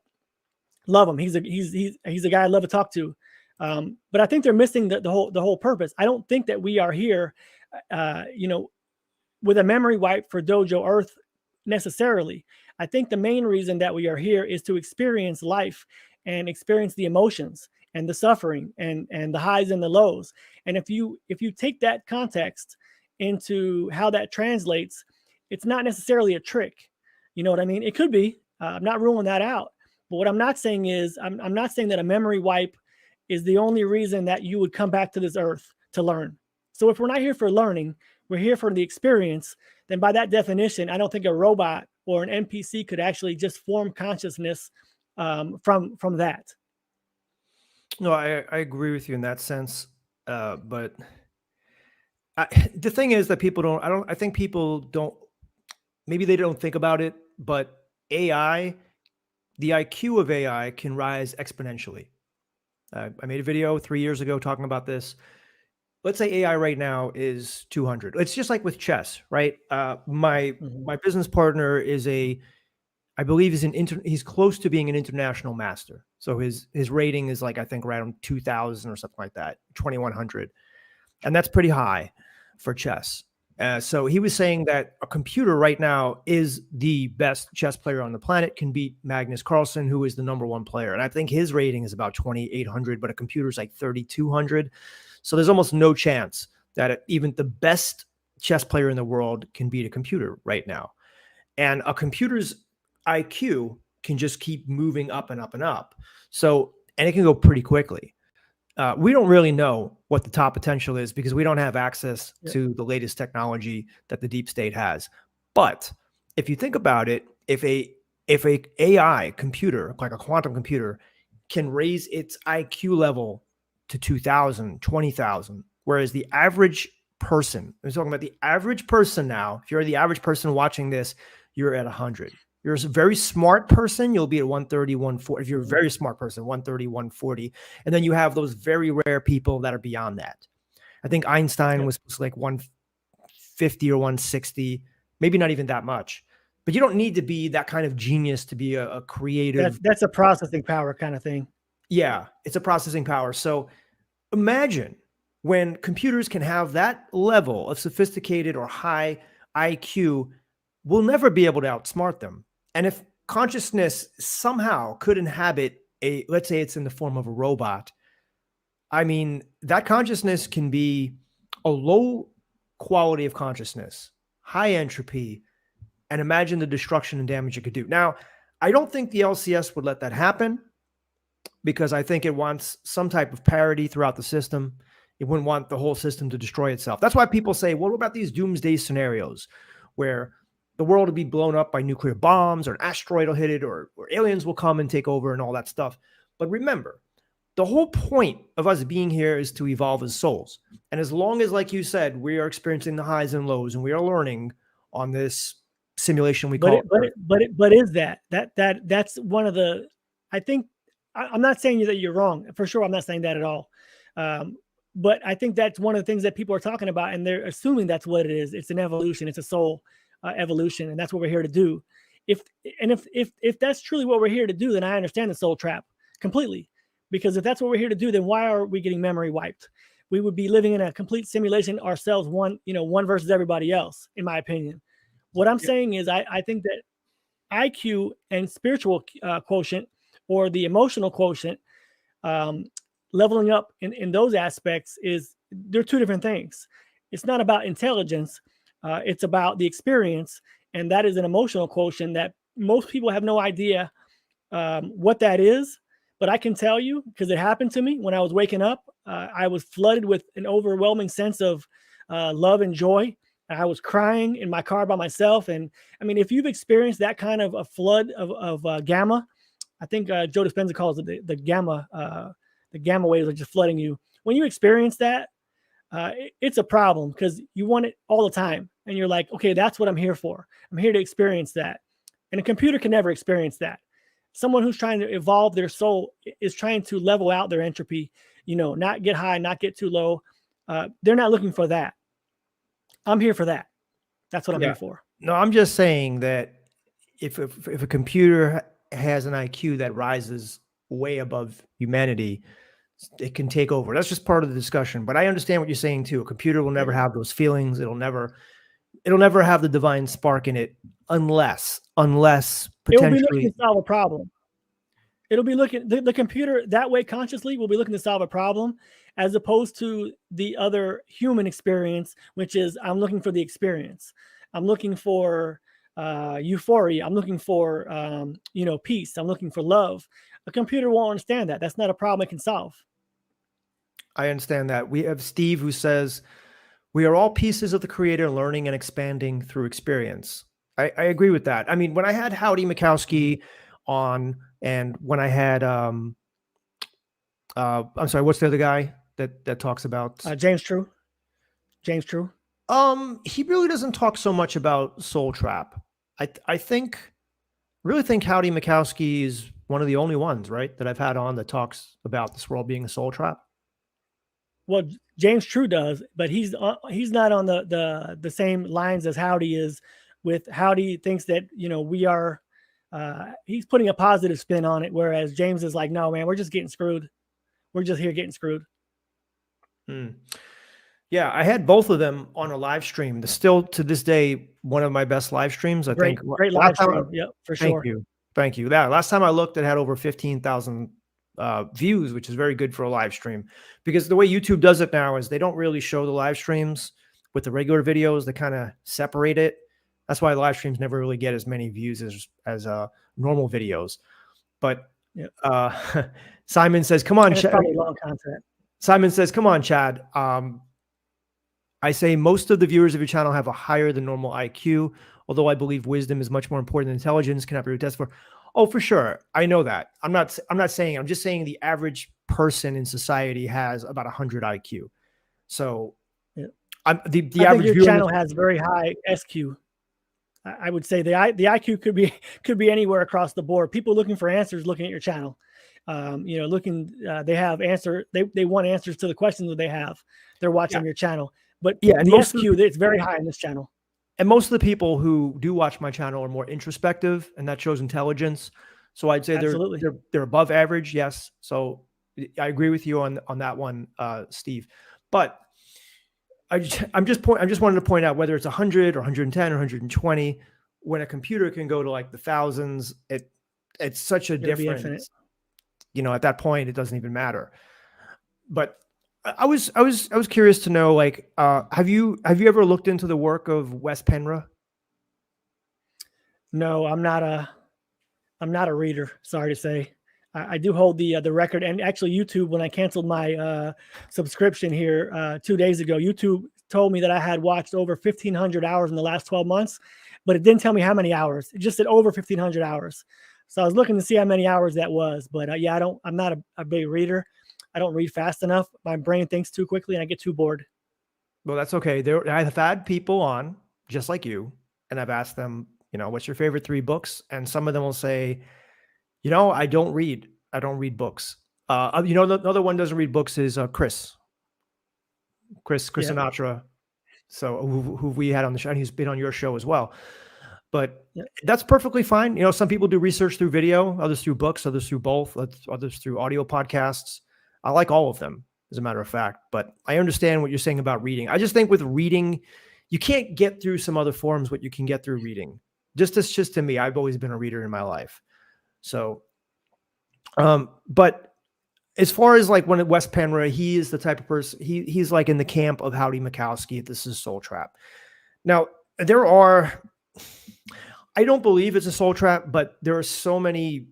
Speaker 2: love him. He's a guy I love to talk to. But I think they're missing the whole purpose. I don't think that we are here, uh, you know, with a memory wipe for Dojo Earth necessarily. I think the main reason that we are here is to experience life and experience the emotions and the suffering and the highs and the lows. And if you take that context into how that translates, it's not necessarily a trick. You know what I mean? It could be. I'm not ruling that out. But what I'm not saying is, I'm not saying that a memory wipe is the only reason that you would come back to this earth to learn. So if we're not here for learning, we're here for the experience, then by that definition, I don't think a robot or an NPC could actually just form consciousness from that.
Speaker 1: No, I agree with you in that sense. But the thing is that I think people don't, maybe they don't think about it, but AI, the IQ of AI can rise exponentially. I made a video 3 years ago talking about this. Let's say AI right now is 200. It's just like with chess, right? My
Speaker 2: Mhm.
Speaker 1: business partner I believe he's close to being an international master. So his rating is like, I think around 2000 or something like that, 2100. And that's pretty high for chess. So he was saying that a computer right now is the best chess player on the planet, can beat Magnus Carlsen, who is the number one player. And I think his rating is about 2800, but a computer's like 3200. So there's almost no chance that even the best chess player in the world can beat a computer right now. And a computer's IQ can just keep moving up and up and up. So, and it can go pretty quickly. We don't really know what the top potential is because we don't have access
Speaker 2: Yeah.
Speaker 1: to the latest technology that the deep state has. But if you think about it, if a AI computer, like a quantum computer, can raise its IQ level to 2000, 20,000, whereas the average person, I'm talking about the average person now, if you're the average person watching this, you're at 100. You're a very smart person, you'll be at 130, 140. If you're a very smart person, 130, 140. And then you have those very rare people that are beyond that. I think Einstein
Speaker 2: Yep.
Speaker 1: was like 150 or 160, maybe not even that much. But you don't need to be that kind of genius to be a creative.
Speaker 2: That's a processing power kind of thing.
Speaker 1: Yeah, it's a processing power. So imagine when computers can have that level of sophisticated or high IQ, we'll never be able to outsmart them. And if consciousness somehow could inhabit a, let's say it's in the form of a robot, I mean, that consciousness can be a low quality of consciousness, high entropy, and imagine the destruction and damage it could do. Now, I don't think the LCS would let that happen because I think it wants some type of parity throughout the system. It wouldn't want the whole system to destroy itself. That's why people say, well, what about these doomsday scenarios where the world will be blown up by nuclear bombs or an asteroid will hit it or aliens will come and take over and all that stuff. But remember, the whole point of us being here is to evolve as souls. And as long as, like you said, we are experiencing the highs and lows and we are learning on this simulation we call Earth.
Speaker 2: But is that's one of the, I think, I'm not saying that you're wrong. For sure, I'm not saying that at all. But I think that's one of the things that people are talking about, and they're assuming that's what it is. It's an evolution. It's a soul evolution, and that's what we're here to do. If that's truly what we're here to do, then I understand the soul trap completely. Because if that's what we're here to do, then why are we getting memory wiped? We would be living in a complete simulation ourselves, one versus everybody else, in my opinion. What I'm saying is, I think that IQ and spiritual quotient, or the emotional quotient, leveling up in those aspects, they're two different things. It's not about intelligence. It's about the experience. And that is an emotional quotient that most people have no idea what that is. But I can tell you, because it happened to me when I was waking up, I was flooded with an overwhelming sense of love and joy. I was crying in my car by myself. And I mean, if you've experienced that kind of a flood of gamma, I think Joe Dispenza calls it the gamma waves are just flooding you. When you experience that, it's a problem because you want it all the time. And you're like, okay, that's what I'm here for. I'm here to experience that. And a computer can never experience that. Someone who's trying to evolve their soul is trying to level out their entropy, not get high, not get too low. They're not looking for that. I'm here for that. That's what I'm here for.
Speaker 1: No, I'm just saying that if a computer has an IQ that rises way above humanity, it can take over. That's just part of the discussion. But I understand what you're saying too. A computer will never have those feelings. It'll never have the divine spark in it unless potentially
Speaker 2: it will be looking to solve a problem. It'll be looking, the computer that way consciously will be looking to solve a problem, as opposed to the other human experience, which is I'm looking for the experience. I'm looking for euphoria. I'm looking for peace. I'm looking for love. A computer won't understand that. That's not a problem it can solve.
Speaker 1: I understand that. We have Steve who says, we are all pieces of the creator learning and expanding through experience. I agree with that. I mean, when I had Howdy Mikowski on, and when I had, I'm sorry, what's the other guy that talks about?
Speaker 2: James True. James True.
Speaker 1: He really doesn't talk so much about Soul Trap. I really think Howdy Mikowski is one of the only ones, right, that I've had on that talks about this world being a soul trap.
Speaker 2: Well, James True does, but he's not on the same lines as Howdy is. With Howdy thinks that we are, he's putting a positive spin on it, whereas James is like, no man, we're just getting screwed. We're just here getting screwed.
Speaker 1: Yeah, I had both of them on a live stream. Still to this day, one of my best live streams. I think
Speaker 2: great live stream. Yeah, for sure.
Speaker 1: Thank you. Yeah, last time I looked, it had over 15,000 views, which is very good for a live stream. Because the way YouTube does it now is they don't really show the live streams with the regular videos. They kind of separate it. That's why live streams never really get as many views as normal videos. But Simon says, "Come on, Chad."
Speaker 2: Long content.
Speaker 1: Simon says, "Come on, Chad." I say most of the viewers of your channel have a higher than normal IQ, although I believe wisdom is much more important than intelligence. Cannot be retested for. Oh, for sure. I know that. I'm not saying. I'm just saying the average person in society has about 100 IQ. So,
Speaker 2: yeah.
Speaker 1: the
Speaker 2: I
Speaker 1: average
Speaker 2: think your channel has very high SQ. I would say the IQ could be anywhere across the board. People looking for answers, looking at your channel, looking. They have answer. They want answers to the questions that they have. They're
Speaker 1: Yeah.
Speaker 2: watching your channel, but
Speaker 1: Yeah. And
Speaker 2: the SQ, it's very high in this channel.
Speaker 1: most of the people who do watch my channel are more introspective, and that shows intelligence. So I'd say
Speaker 2: Absolutely.
Speaker 1: they're above average. Yes. So I agree with you on that one, Steve. But I just wanted to point out, whether it's 100 or 110 or 120, when a computer can go to like the thousands, it's such a
Speaker 2: It'll be infinite.
Speaker 1: difference. At that point, it doesn't even matter. But I was curious to know, like, have you ever looked into the work of Wes Penra?
Speaker 2: No, I'm not a reader. Sorry to say. I do hold the record, and actually YouTube, when I canceled my subscription here 2 days ago, YouTube told me that I had watched over 1,500 hours in the last 12 months, but it didn't tell me how many hours. It just said over 1,500 hours. So I was looking to see how many hours that was, but yeah, I'm not a big reader. I don't read fast enough. My brain thinks too quickly, and I get too bored.
Speaker 1: Well, that's okay. I've had people on just like you, and I've asked them, what's your favorite 3 books? And some of them will say, I don't read. I don't read books. Another one doesn't read books is Chris
Speaker 2: Yeah.
Speaker 1: Sinatra. So who we had on the show, and he's been on your show as well. But
Speaker 2: Yeah.
Speaker 1: that's perfectly fine. Some people do research through video, others through books, others through both, others through audio podcasts. I like all of them, as a matter of fact. But I understand what you're saying about reading. I just think with reading, you can't get through some other forms what you can get through reading. Just to me, I've always been a reader in my life. So, but as far as like when Wes Penra, he is the type of person, he's like in the camp of Howdy Mikowski. This is Soul Trap. Now, I don't believe it's a soul trap, but there are so many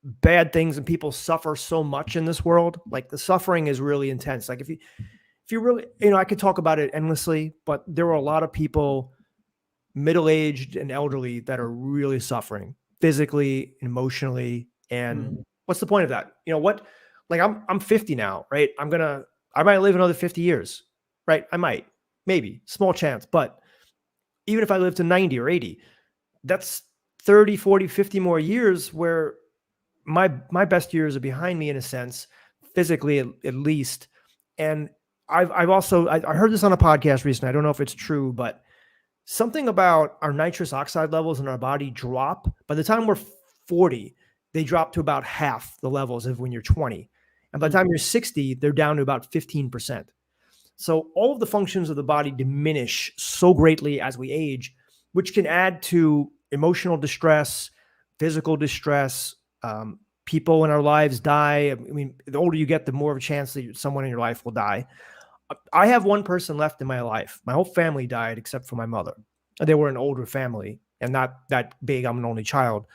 Speaker 1: bad things and people suffer so much in this world. Like the suffering is really intense. Like if you really, I could talk about it endlessly, but there are a lot of people, middle-aged and elderly, that are really suffering physically, emotionally. And what's the point of that? Like I'm 50 now, right? I might live another 50 years, right? I might, maybe, small chance. But even if I live to 90 or 80, that's 30, 40, 50 more years where my best years are behind me, in a sense, physically at least. And I've also heard this on a podcast recently. I don't know if it's true, but something about our nitrous oxide levels in our body drop. By the time we're 40, they drop to about half the levels of when you're 20. And by the time you're 60, they're down to about 15%. So all of the functions of the body diminish so greatly as we age, which can add to emotional distress, physical distress. People in our lives die. I mean, the older you get, the more of a chance that someone in your life will die. I have one person left in my life. My whole family died except for my mother. They were an older family and not that big. I'm an only child.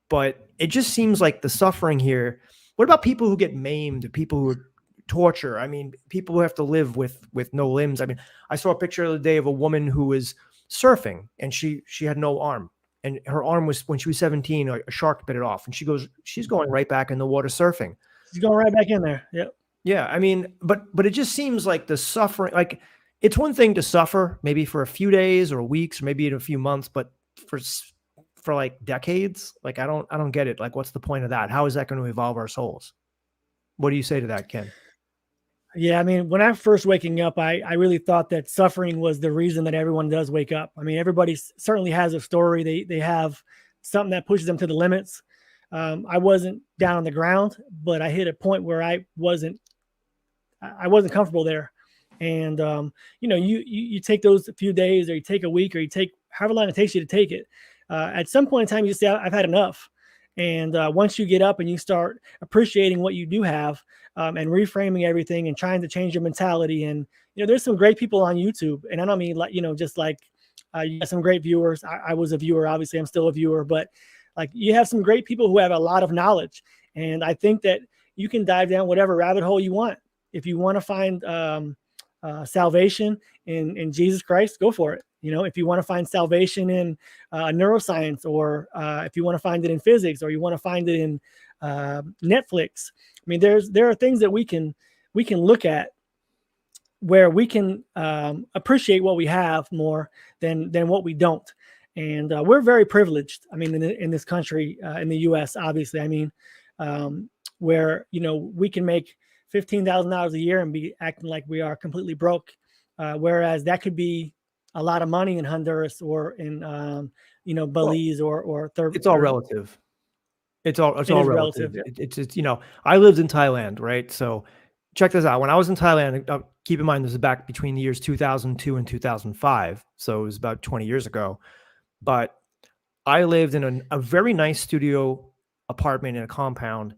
Speaker 1: But it just seems like the suffering here. What about people who get maimed, people who are torture? I mean, people who have to live with no limbs. I mean, I saw a picture the other day of a woman who was surfing and she had no arm. And her arm was, when she was 17, a shark bit it off. And she's going right back in the water surfing.
Speaker 2: She's going right back in there. Yep.
Speaker 1: Yeah. I mean, but it just seems like the suffering, like it's one thing to suffer maybe for a few days or weeks, or maybe in a few months, but for like decades, like I don't get it. Like, what's the point of that? How is that going to evolve our souls? What do you say to that, Ken?
Speaker 2: Yeah, I mean, when I first waking up, I really thought that suffering was the reason that everyone does wake up. I mean, everybody certainly has a story. They have something that pushes them to the limits. I wasn't down on the ground, but I hit a point where I wasn't comfortable there. And you take those few days, or you take a week, or you take however long it takes you to take it. At some point in time, you say, I've had enough. And once you get up and you start appreciating what you do have, and reframing everything and trying to change your mentality. And, there's some great people on YouTube, and I don't mean like, just like you have some great viewers. I was a viewer, obviously I'm still a viewer, but like you have some great people who have a lot of knowledge. And I think that you can dive down whatever rabbit hole you want. If you want to find salvation in Jesus Christ, go for it. If you want to find salvation in neuroscience, or if you want to find it in physics, or you want to find it in Netflix. I mean, there are things that we can look at where we can appreciate what we have more than what we don't. And we're very privileged. I mean, in this country, in the U.S., obviously. I mean, where we can make $15,000 a year and be acting like we are completely broke, whereas that could be a lot of money in Honduras or in
Speaker 1: Well,
Speaker 2: Belize or third.
Speaker 1: it's all relative. It's
Speaker 2: It
Speaker 1: all
Speaker 2: is
Speaker 1: relative.
Speaker 2: relative. Yeah.
Speaker 1: It's I lived in Thailand, right? So check this out. When I was in Thailand, keep in mind this is back between the years 2002 and 2005, so it was about 20 years ago. But I lived in a very nice studio apartment in a compound,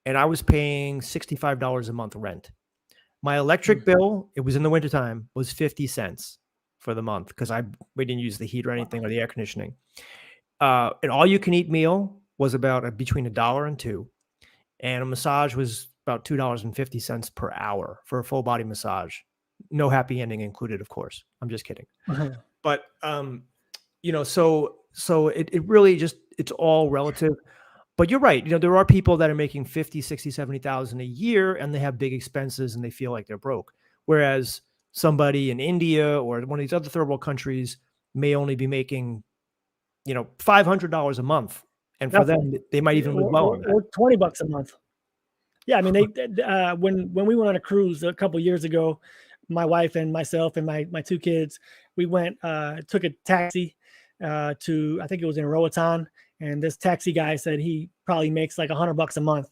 Speaker 1: and I was paying $65 a month rent. My electric
Speaker 2: Mm.
Speaker 1: bill, it was in the wintertime, was 50 cents for the month because we didn't use the heat or
Speaker 2: Wow.
Speaker 1: anything or the air conditioning. An all-you-can-eat meal was about between $1 and $2, and a massage was about $2.50 per hour for a full body massage. No happy ending included, of course. I'm just kidding. But so it really just it's all relative. But you're right. There are people that are making 50, 60, 70,000 a year and they have big expenses and they feel like they're broke. Whereas somebody in India or one of these other third world countries may only be making, $500 a month. And for
Speaker 2: Definitely.
Speaker 1: them, they might even live well on that.
Speaker 2: Or $20 a month. Yeah, I mean, when we went on a cruise a couple years ago, my wife and myself and my two kids, we went took a taxi to, I think it was in Roatan, and this taxi guy said he probably makes like $100 a month,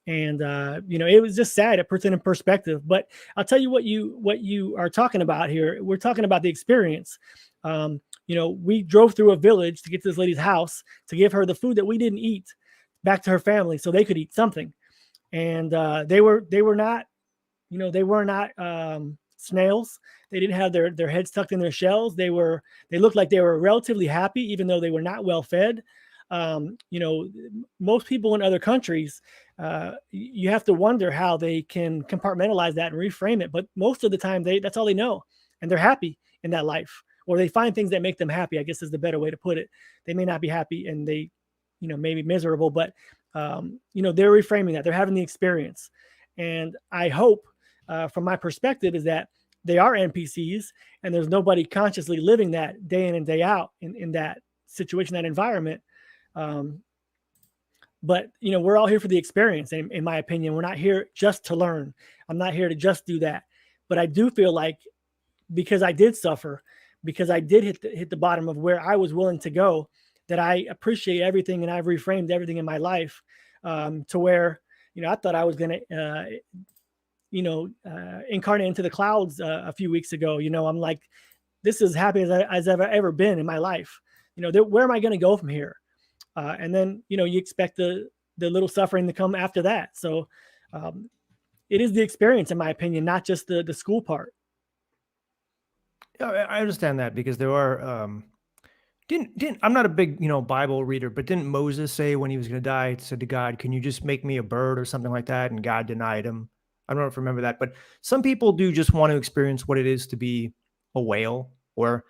Speaker 2: and it was just sad. It puts it in perspective. But I'll tell you what you are talking about here. We're talking about the experience. We drove through a village to get to this lady's house to give her the food that we didn't eat back to her family so they could eat something. And they were not, they were not snails. They didn't have their heads tucked in their shells. They looked like they were relatively happy, even though they were not well fed. Most people in other countries, you have to wonder how they can compartmentalize that and reframe it. But most of the time, that's all they know, and they're happy in that life, or they find things that make them happy, I guess is the better way to put it. They may not be happy, and they, maybe miserable, but they're reframing that. They're having the experience. And I hope, from my perspective, is that they are NPCs and there's nobody consciously living that day in and day out in that situation, that environment. But we're all here for the experience. In my opinion, we're not here just to learn. I'm not here to just do that. But I do feel like, because I did suffer, because I did hit the bottom of where I was willing to go, that I appreciate everything, and I've reframed everything in my life, to where I thought I was going to incarnate into the clouds a few weeks ago. I'm like, this is happy as I've ever been in my life. Where am I going to go from here? And then you expect the little suffering to come after that. So it is the experience, in my opinion, not just the school part.
Speaker 1: Yeah, I understand that because there are didn't I'm not a big, Bible reader, but didn't Moses say when he was going to die, said to God, "Can you just make me a bird or something like that?" And God denied him. I don't know if you remember that, but some people do just want to experience what it is to be a whale or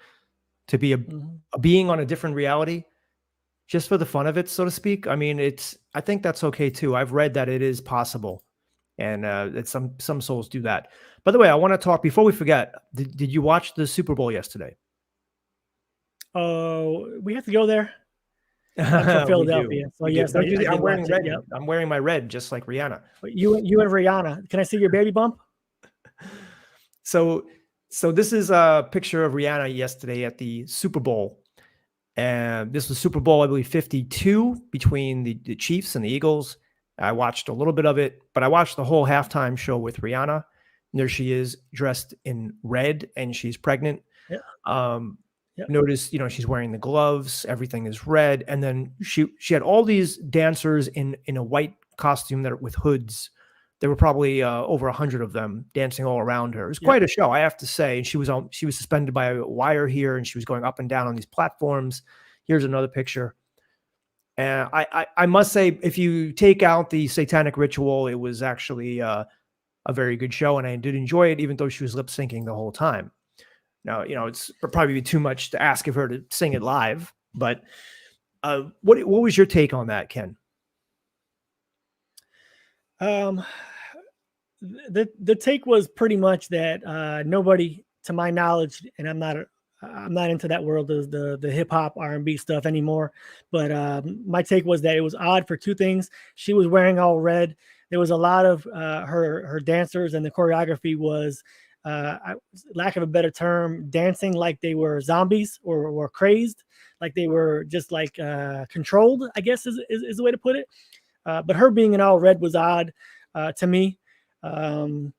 Speaker 1: to be
Speaker 2: Mhm.
Speaker 1: a being on a different reality just for the fun of it, so to speak. I mean, I think that's okay too. I've read that it is possible, and that some souls do that. By the way, I want to talk before we forget. Did you watch the Super Bowl yesterday?
Speaker 2: Oh, we have to go there. I'm from
Speaker 1: We do.
Speaker 2: Philadelphia, so
Speaker 1: We do.
Speaker 2: yes,
Speaker 1: No,
Speaker 2: I
Speaker 1: I'm
Speaker 2: did
Speaker 1: wearing
Speaker 2: watch it.
Speaker 1: red.
Speaker 2: Yep.
Speaker 1: I'm wearing my red, just like Rihanna.
Speaker 2: But you and Rihanna, can I see your baby bump?
Speaker 1: So, so this is a picture of Rihanna yesterday at the Super Bowl. And this was Super Bowl, I believe, 52 between the Chiefs and the Eagles. I watched a little bit of it, but I watched the whole halftime show with Rihanna. And there she is dressed in red and she's pregnant.
Speaker 2: Yep.
Speaker 1: Um,
Speaker 2: Yep.
Speaker 1: Notice, she's wearing the gloves, everything is red. And then she had all these dancers in a white costume that are with hoods. There were probably over 100 of them dancing all around her. It was
Speaker 2: Yep.
Speaker 1: quite a show, I have to say. And she was suspended by a wire here, and she was going up and down on these platforms. Here's another picture. And I must say, if you take out the satanic ritual, it was actually a very good show, and I did enjoy it, even though she was lip syncing the whole time. Now, it's probably too much to ask of her to sing it live, but what was your take on that, Ken?
Speaker 2: Um, the take was pretty much that nobody, to my knowledge, and I'm not I'm not into that world of the hip hop R&B stuff anymore. But my take was that it was odd for two things. She was wearing all red. There was a lot of her dancers, and the choreography was, lack of a better term, dancing like they were zombies or were crazed, like they were just like controlled, I guess is the way to put it. But her being in all red was odd to me. Um,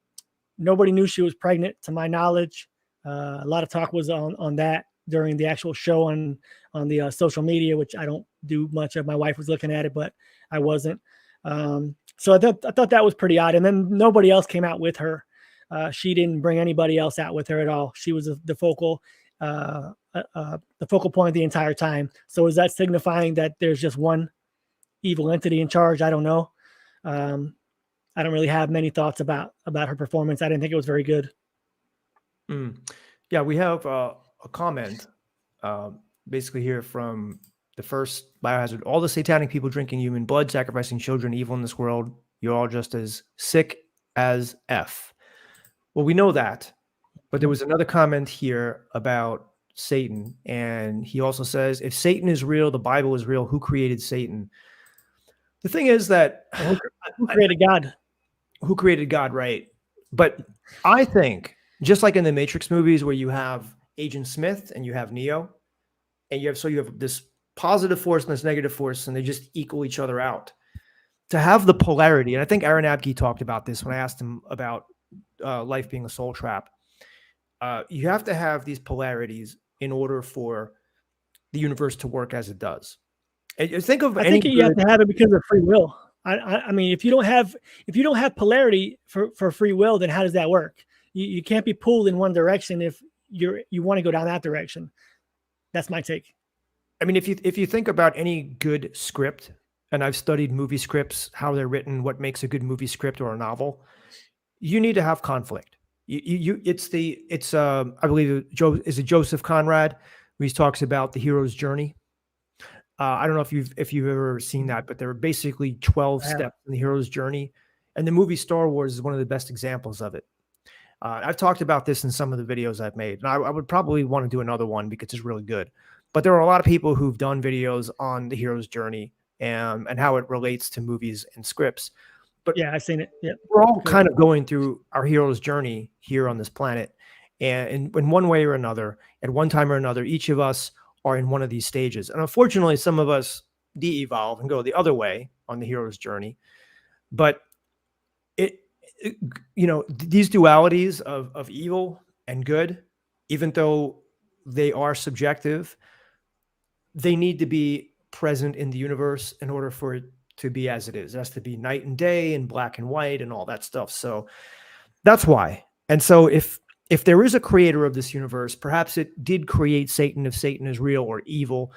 Speaker 2: Nobody knew she was pregnant, to my knowledge. A lot of talk was on that during the actual show on the social media, which I don't do much of. My wife was looking at it, but I wasn't. So I thought that was pretty odd. And then nobody else came out with her. She didn't bring anybody else out with her at all. She was the focal point the entire time. So is that signifying that there's just one evil entity in charge? I don't know. I don't really have many thoughts about her performance. I didn't think it was very good.
Speaker 1: Yeah, we have a comment basically here from the first Biohazard. All the satanic people drinking human blood, sacrificing children, evil in this world. You're all just as sick as F. Well, we know that. But there was another comment here about Satan. And he also says, if Satan is real, the Bible is real. Who created Satan? The thing is that
Speaker 2: who created God?
Speaker 1: Who created God, right? But I think, just like in the Matrix movies where you have Agent Smith and you have Neo, and you have this positive force and this negative force, and they just equal each other out. To have the polarity, and I think Aaron Abke talked about this when I asked him about life being a soul trap. You have to have these polarities in order for the universe to work as it does. And think of
Speaker 2: I think you have to have it because of free will. I mean, if you don't have polarity for free will, then how does that work? You can't be pulled in one direction if you want to go down that direction. That's my take.
Speaker 1: I mean, if you think about any good script, and I've studied movie scripts, how they're written, what makes a good movie script or a novel, you need to have conflict. It's I believe Joseph Conrad, where he talks about the hero's journey. I don't know if you've ever seen that, but there are basically 12 steps in the hero's journey, and the movie Star Wars is one of the best examples of it. I've talked about this in some of the videos I've made, and I would probably want to do another one because it's really good. But there are a lot of people who've done videos on the hero's journey and how it relates to movies and scripts. But
Speaker 2: yeah, I've seen it. Yeah,
Speaker 1: we're all kind of going through our hero's journey here on this planet, and in one way or another, at one time or another, each of us are in one of these stages. And unfortunately, some of us de-evolve and go the other way on the hero's journey. But these dualities of evil and good, even though they are subjective, they need to be present in the universe in order for it to be as it is. It has to be night and day and black and white and all that stuff. So that's why. And so if there is a creator of this universe, perhaps it did create Satan if Satan is real or evil,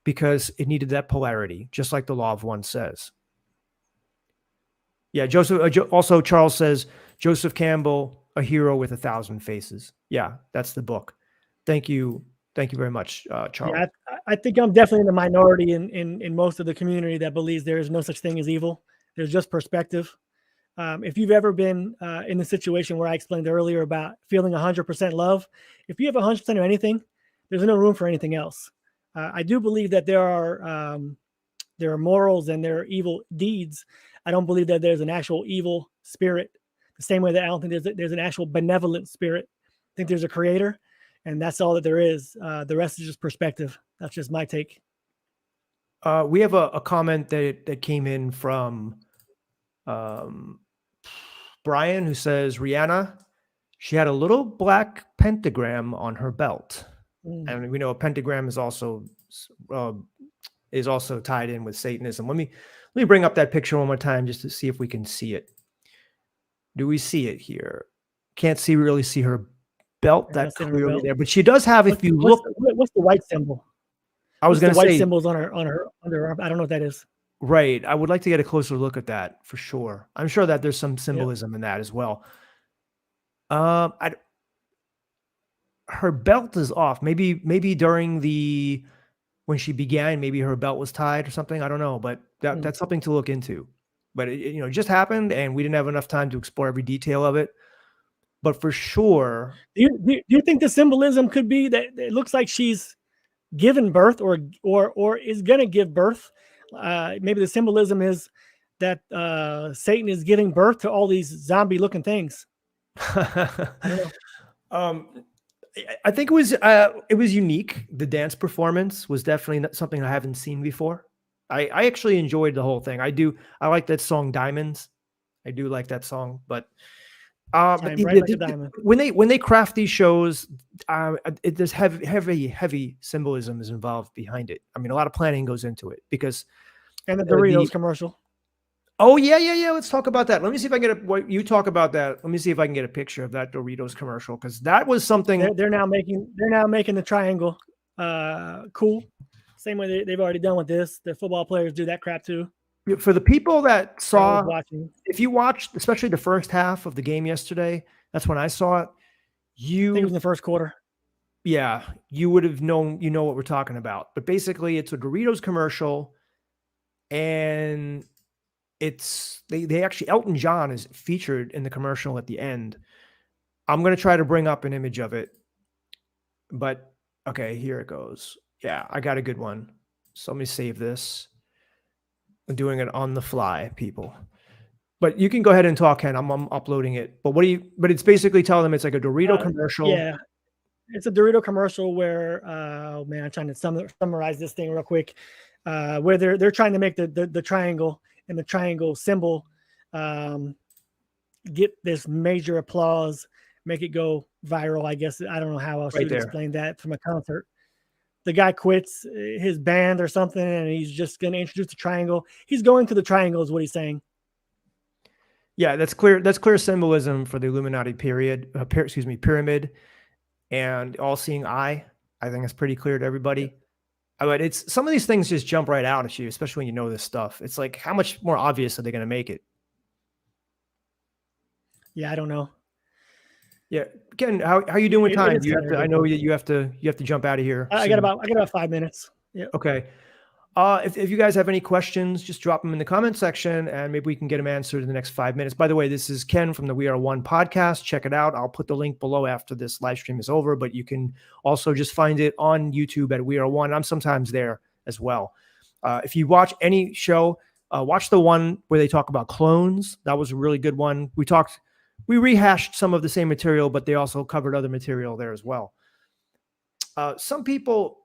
Speaker 1: because it needed that polarity, just like the law of one says. Yeah, also Charles says, Joseph Campbell, a hero with 1,000 faces. Yeah, that's the book. Thank you. Thank you very much, Charles.
Speaker 2: Yeah, I think I'm definitely in the minority in most of the community that believes there is no such thing as evil. There's just perspective. If you've ever been in the situation where I explained earlier about feeling 100% love, if you have 100% of anything, there's no room for anything else. I do believe that there are morals and there are evil deeds. I don't believe that there's an actual evil spirit, the same way that I don't think there's an actual benevolent spirit. I think there's a creator, and that's all that there is. The rest is just perspective. That's just my take.
Speaker 1: We have a comment that came in from Brian, who says, Rihanna, she had a little black pentagram on her belt. And we know a pentagram is also tied in with Satanism. Let me bring up that picture one more time just to see if we can see it. Do we see it here? Can't really see her belt that clearly there, but she does have. What's
Speaker 2: the white symbol?
Speaker 1: I was going to say
Speaker 2: white symbols on her underarm. I don't know what that is.
Speaker 1: Right. I would like to get a closer look at that for sure. I'm sure that there's some symbolism in that as well. Her belt is off. Maybe during when she began, maybe her belt was tied or something. I don't know, but that's something to look into. But it just happened, and we didn't have enough time to explore every detail of it. but for sure.
Speaker 2: Do you think the symbolism could be that it looks like she's given birth or is going to give birth? Maybe the symbolism is that Satan is giving birth to all these zombie looking things. I don't know.
Speaker 1: I think it was unique. The dance performance was definitely something I haven't seen before. I actually enjoyed the whole thing. I like that song Diamonds. I do like that song, but
Speaker 2: Shine bright like a diamond.
Speaker 1: when they craft these shows, there's heavy symbolism is involved behind it. I mean, a lot of planning goes into it because
Speaker 2: And the Doritos commercial.
Speaker 1: Oh yeah. Let's talk about that. Let me see if I can get what you talk about that. Let me see if I can get a picture of that Doritos commercial because that was something.
Speaker 2: They're now making the triangle cool. Same way they've already done with this. The football players do that crap too.
Speaker 1: For the people that saw,
Speaker 2: watching,
Speaker 1: if you watched, especially the first half of the game yesterday, that's when I saw it.
Speaker 2: I think it was in the first quarter.
Speaker 1: Yeah, you would have known. You know what we're talking about. But basically, it's a Doritos commercial, and it's they actually Elton John is featured in the commercial at the end. I'm going to try to bring up an image of it, but okay, here it goes. Yeah, I got a good one. So let me save this. I'm doing it on the fly, people. But you can go ahead and talk, Ken. I'm uploading it. But but it's basically telling them it's like a Dorito commercial.
Speaker 2: Yeah, it's a Dorito commercial where, oh man, I'm trying to summarize this thing real quick. Where they're trying to make the triangle and the triangle symbol get this major applause, make it go viral. I guess I don't know how else to explain that from a concert. The guy quits his band or something, and he's just going to introduce the triangle. He's going to the triangle, is what he's saying.
Speaker 1: Yeah, that's clear. That's clear symbolism for the Illuminati pyramid, and all-seeing eye. I think it's pretty clear to everybody. But it's some of these things just jump right out at you, especially when you know this stuff. It's like, how much more obvious are they going to make it?
Speaker 2: Yeah, I don't know.
Speaker 1: Yeah, Ken, how are you doing with time? I know you have to jump out of here.
Speaker 2: I got about 5 minutes. Yeah.
Speaker 1: Okay. If you guys have any questions, just drop them in the comment section and maybe we can get them answered in the next 5 minutes. By the way, this is Ken from the We Are One podcast. Check it out. I'll put the link below after this live stream is over, but you can also just find it on YouTube at We Are One. I'm sometimes there as well. If you watch any show, watch the one where they talk about clones. That was a really good one. We rehashed some of the same material, but they also covered other material there as well. Some people,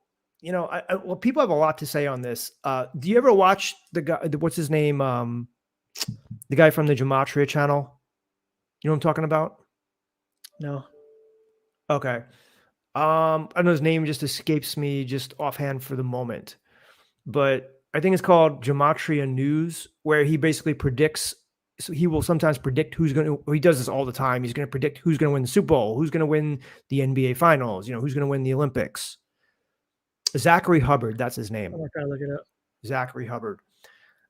Speaker 1: well, people have a lot to say on this. Do you ever watch the guy, what's his name? The guy from the Gematria channel? You know what I'm talking about?
Speaker 2: No.
Speaker 1: Okay. I know his name just escapes me just offhand for the moment, but I think it's called Gematria News, where he basically predicts. So he will sometimes predict who's going to, he does this all the time. He's going to predict who's going to win the Super Bowl, who's going to win the NBA finals, who's going to win the Olympics. Zachary Hubbard, that's his name.
Speaker 2: I'm going to try to look it up.
Speaker 1: Zachary Hubbard.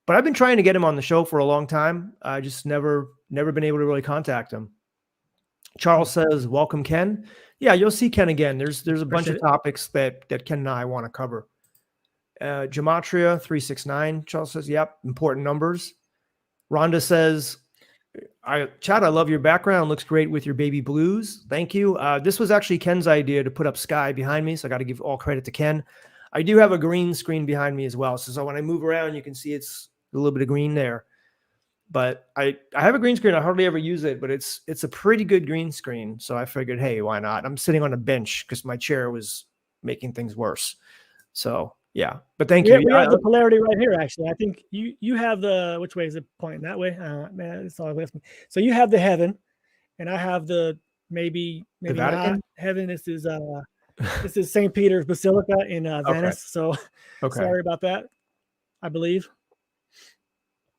Speaker 1: But I've been trying to get him on the show for a long time. I just never been able to really contact him. Charles says, welcome, Ken. Yeah, you'll see Ken again. There's a bunch of topics that Ken and I want to cover. Gematria 369, Charles says, yep, important numbers. Rhonda says, Chad, I love your background. Looks great with your baby blues. Thank you. This was actually Ken's idea to put up sky behind me, so I got to give all credit to Ken. I do have a green screen behind me as well. So when I move around, you can see it's a little bit of green there. But I have a green screen. I hardly ever use it, but it's a pretty good green screen. So I figured, hey, why not? I'm sitting on a bench because my chair was making things worse. So yeah, but thank you.
Speaker 2: We have the polarity right here. Actually, I think you have the, which way is it pointing? That way? Man, it's all with me. So you have the heaven, and I have the maybe not heaven. This is St. Peter's Basilica in Venice. So sorry about that. I believe.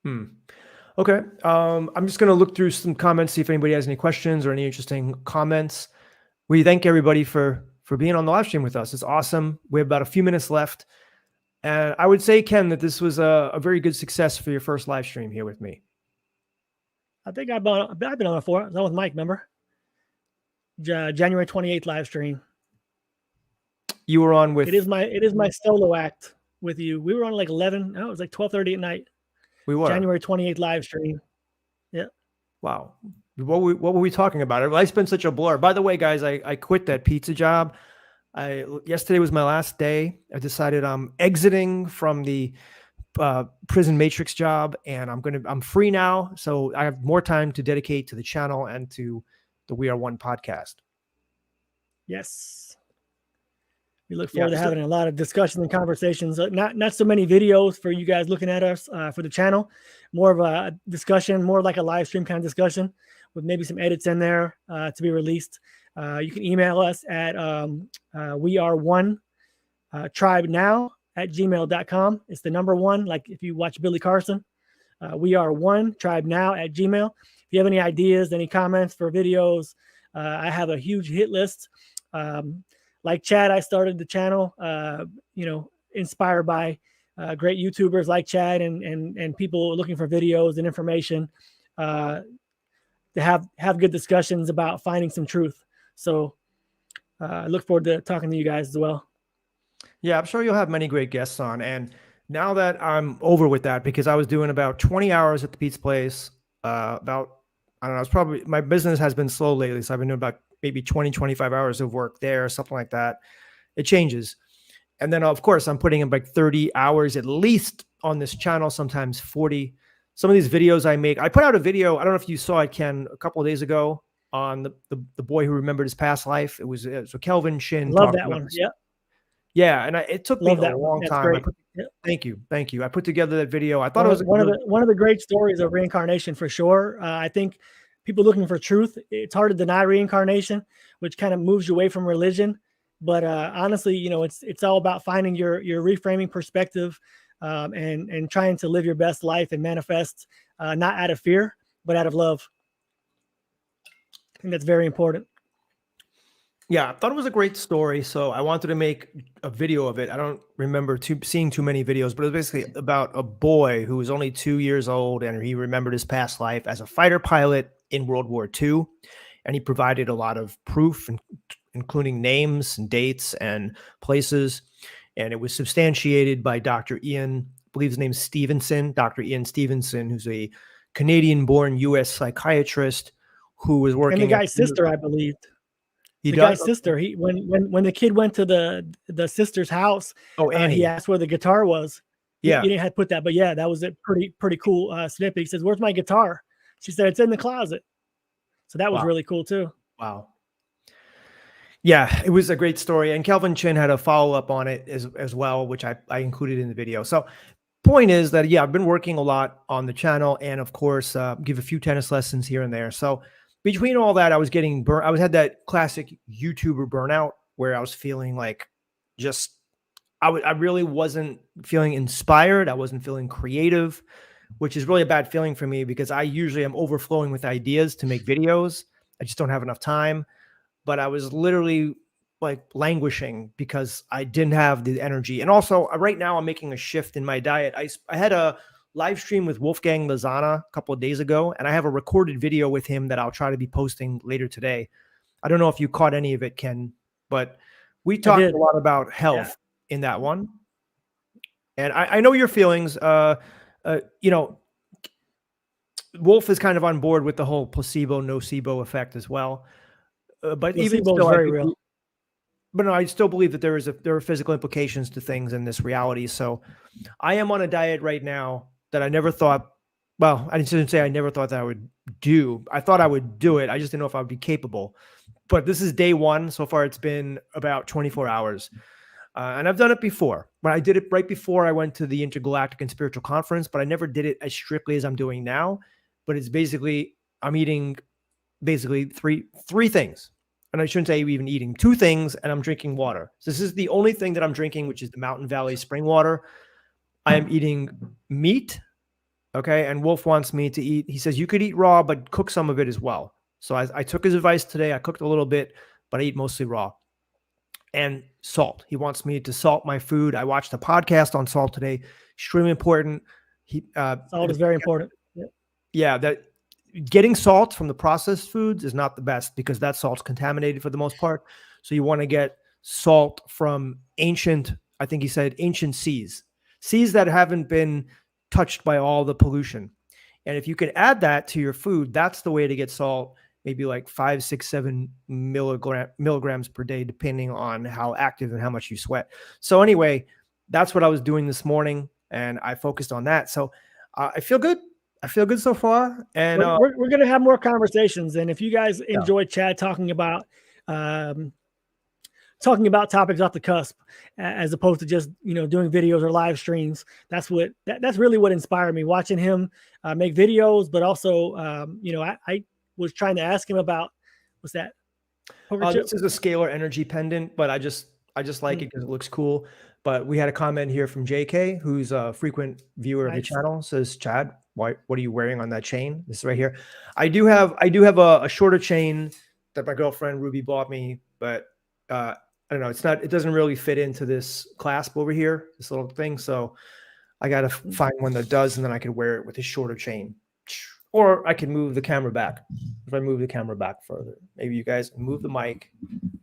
Speaker 1: Okay. I'm just going to look through some comments, see if anybody has any questions or any interesting comments. We thank everybody for being on the live stream with us. It's awesome. We have about a few minutes left. And I would say, Ken, that this was a very good success for your first live stream here with me.
Speaker 2: I think I've been on it before. I was on with Mike, remember? January 28th live stream.
Speaker 1: You were on with...
Speaker 2: It is my solo act with you. We were on like 11. No, it was like 12:30 at night.
Speaker 1: We were.
Speaker 2: January 28th live stream. Yeah.
Speaker 1: Wow. What were we talking about? Life's been such a blur. By the way, guys, I quit that pizza job. Yesterday was my last day. I decided I'm exiting from the prison matrix job, and I'm free now, so I have more time to dedicate to the channel and to the We Are One podcast.
Speaker 2: Yes. We look
Speaker 1: Yeah,
Speaker 2: forward to having a lot of discussions and conversations. Not so many videos for you guys looking at us for the channel. More of a discussion, more like a live stream kind of discussion with maybe some edits in there to be released. You can email us at we are one tribe now at gmail.com. It's the number one, like if you watch Billy Carson. We are one tribe now at Gmail. If you have any ideas, any comments for videos, I have a huge hit list. Like Chad, I started the channel, inspired by great YouTubers like Chad and people looking for videos and information to have good discussions about finding some truth. So I look forward to talking to you guys as well.
Speaker 1: Yeah, I'm sure you'll have many great guests on. And now that I'm over with that, because I was doing about 20 hours at the pizza place, I don't know, it's probably, my business has been slow lately. So I've been doing about maybe 20, 25 hours of work there, something like that. It changes. And then, of course, I'm putting in like 30 hours at least on this channel, sometimes 40. Some of these videos I make, I put out a video, I don't know if you saw it, Ken, a couple of days ago on the boy who remembered his past life. It was so Kelvin Shin.
Speaker 2: Love that one. Yeah.
Speaker 1: Yeah, and it took me a long time.
Speaker 2: Yep.
Speaker 1: Thank you. I put together that video. I thought
Speaker 2: it
Speaker 1: was
Speaker 2: one of the great stories of reincarnation for sure. I think people looking for truth, it's hard to deny reincarnation, which kind of moves you away from religion. But honestly, it's all about finding your reframing perspective and trying to live your best life and manifest not out of fear, but out of love. I think that's very important.
Speaker 1: Yeah, I thought it was a great story, so I wanted to make a video of it. I don't remember seeing too many videos, but it was basically about a boy who was only 2 years old, and he remembered his past life as a fighter pilot in World War II, and he provided a lot of proof, including names and dates and places, and it was substantiated by Dr. Ian, I believe his name's Stevenson, Dr. Ian Stevenson, who's a Canadian-born U.S. psychiatrist who was working.
Speaker 2: And the guy's sister, I believe.
Speaker 1: The
Speaker 2: guy's sister. When the kid went to the sister's house, he asked where the guitar was.
Speaker 1: Yeah,
Speaker 2: you didn't have to put that, but yeah, that was a pretty cool snippet. He says, "Where's my guitar?" She said, "It's in the closet." So that was really cool too.
Speaker 1: Wow. Yeah, it was a great story, and Kelvin Chin had a follow up on it as well, which I included in the video. So, point is that I've been working a lot on the channel, and of course, give a few tennis lessons here and there. So. Between all that, I was getting burnt. I had that classic YouTuber burnout where I was feeling like I really wasn't feeling inspired. I wasn't feeling creative, which is really a bad feeling for me because I usually am overflowing with ideas to make videos. I just don't have enough time. But I was literally like languishing because I didn't have the energy. And also right now I'm making a shift in my diet. I had a live stream with Wolfgang Lozana a couple of days ago, and I have a recorded video with him that I'll try to be posting later today. I don't know if you caught any of it, Ken, but we talked a lot about health in that one. And I know your feelings. Wolf is kind of on board with the whole placebo, nocebo effect as well. But placebo even still,
Speaker 2: is very real.
Speaker 1: But no, I still believe that there are physical implications to things in this reality. So I am on a diet right now that I never thought, well, I didn't say I never thought that I would do. I thought I would do it. I just didn't know if I would be capable. But this is day one. So far, it's been about 24 hours. And I've done it before. But I did it right before I went to the Intergalactic and Spiritual Conference, but I never did it as strictly as I'm doing now. But it's basically, I'm eating basically three things. And I shouldn't say even eating 2 things, and I'm drinking water. So this is the only thing that I'm drinking, which is the Mountain Valley spring water. I am eating meat. Okay. And Wolf wants me to eat. He says, you could eat raw, but cook some of it as well. So I took his advice today. I cooked a little bit, but I eat mostly raw. And salt. He wants me to salt my food. I watched a podcast on salt today. Extremely important.
Speaker 2: Salt is very important.
Speaker 1: Yeah. That getting salt from the processed foods is not the best because that salt's contaminated for the most part. So you want to get salt from ancient seas that haven't been touched by all the pollution. And if you can add that to your food, that's the way to get salt, maybe like 5, 6, 7 milligrams per day, depending on how active and how much you sweat. So anyway, that's what I was doing this morning, and I focused on that. So I feel good. I feel good so far. And
Speaker 2: We're going to have more conversations. And if you guys
Speaker 1: Yeah.
Speaker 2: enjoy Chad talking about topics off the cusp, as opposed to just doing videos or live streams, that's really what inspired me, watching him make videos. But also, I was trying to ask him about, what's that?
Speaker 1: This is a scalar energy pendant, but I just like it because it looks cool. But we had a comment here from JK, who's a frequent viewer of the channel. Says, Chad, what are you wearing on that chain? This is right here. I do have a shorter chain that my girlfriend Ruby bought me, but I don't know. It doesn't really fit into this clasp over here, this little thing. So I got to find one that does, and then I could wear it with a shorter chain. Or I can move the camera back. If I move the camera back further, maybe you guys move the mic.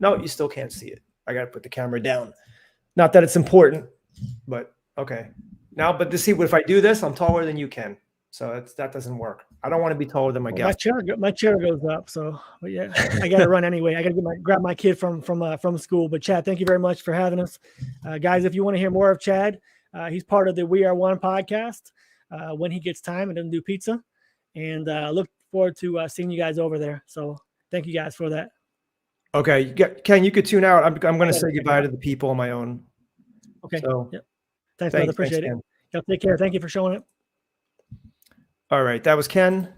Speaker 1: No, you still can't see it. I got to put the camera down. Not that it's important, but okay. Now, but to see if I do this, I'm taller than you can. So that doesn't work. I don't want to be taller than my guest.
Speaker 2: My chair goes up. So, but yeah, I got to run anyway. I got to grab my kid from school. But Chad, thank you very much for having us, guys. If you want to hear more of Chad, he's part of the We Are One podcast. When he gets time and doesn't do pizza. And look forward to seeing you guys over there. So thank you guys for that.
Speaker 1: Okay, Ken, you could tune out. I'm going to say goodbye to the people on my own.
Speaker 2: Okay.
Speaker 1: So,
Speaker 2: yep. Thanks, brother. Appreciate it. Yep, take care. Thank you for showing it.
Speaker 1: All right, that was Ken.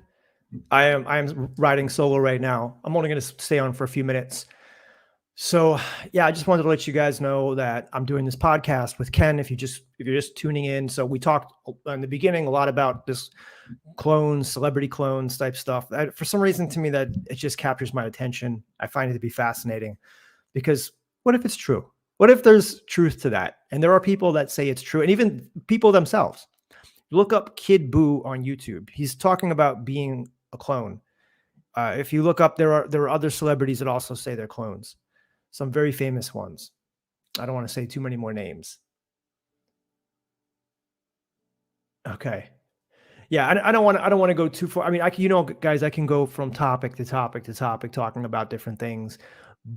Speaker 1: I am riding solo right now. I'm only going to stay on for a few minutes. So yeah, I just wanted to let you guys know that I'm doing this podcast with Ken. If you're just tuning in, so we talked in the beginning a lot about this clones, celebrity clones type stuff. For some reason, to me, that it just captures my attention. I find it to be fascinating because what if it's true? What if there's truth to that? And there are people that say it's true, and even people themselves. Look up Kid Buu on YouTube. He's talking about being a clone. If you look up, there are other celebrities that also say they're clones. Some very famous ones. I don't want to say too many more names. Okay. Yeah, I don't want to go too far. I mean, guys, I can go from topic to topic to topic talking about different things,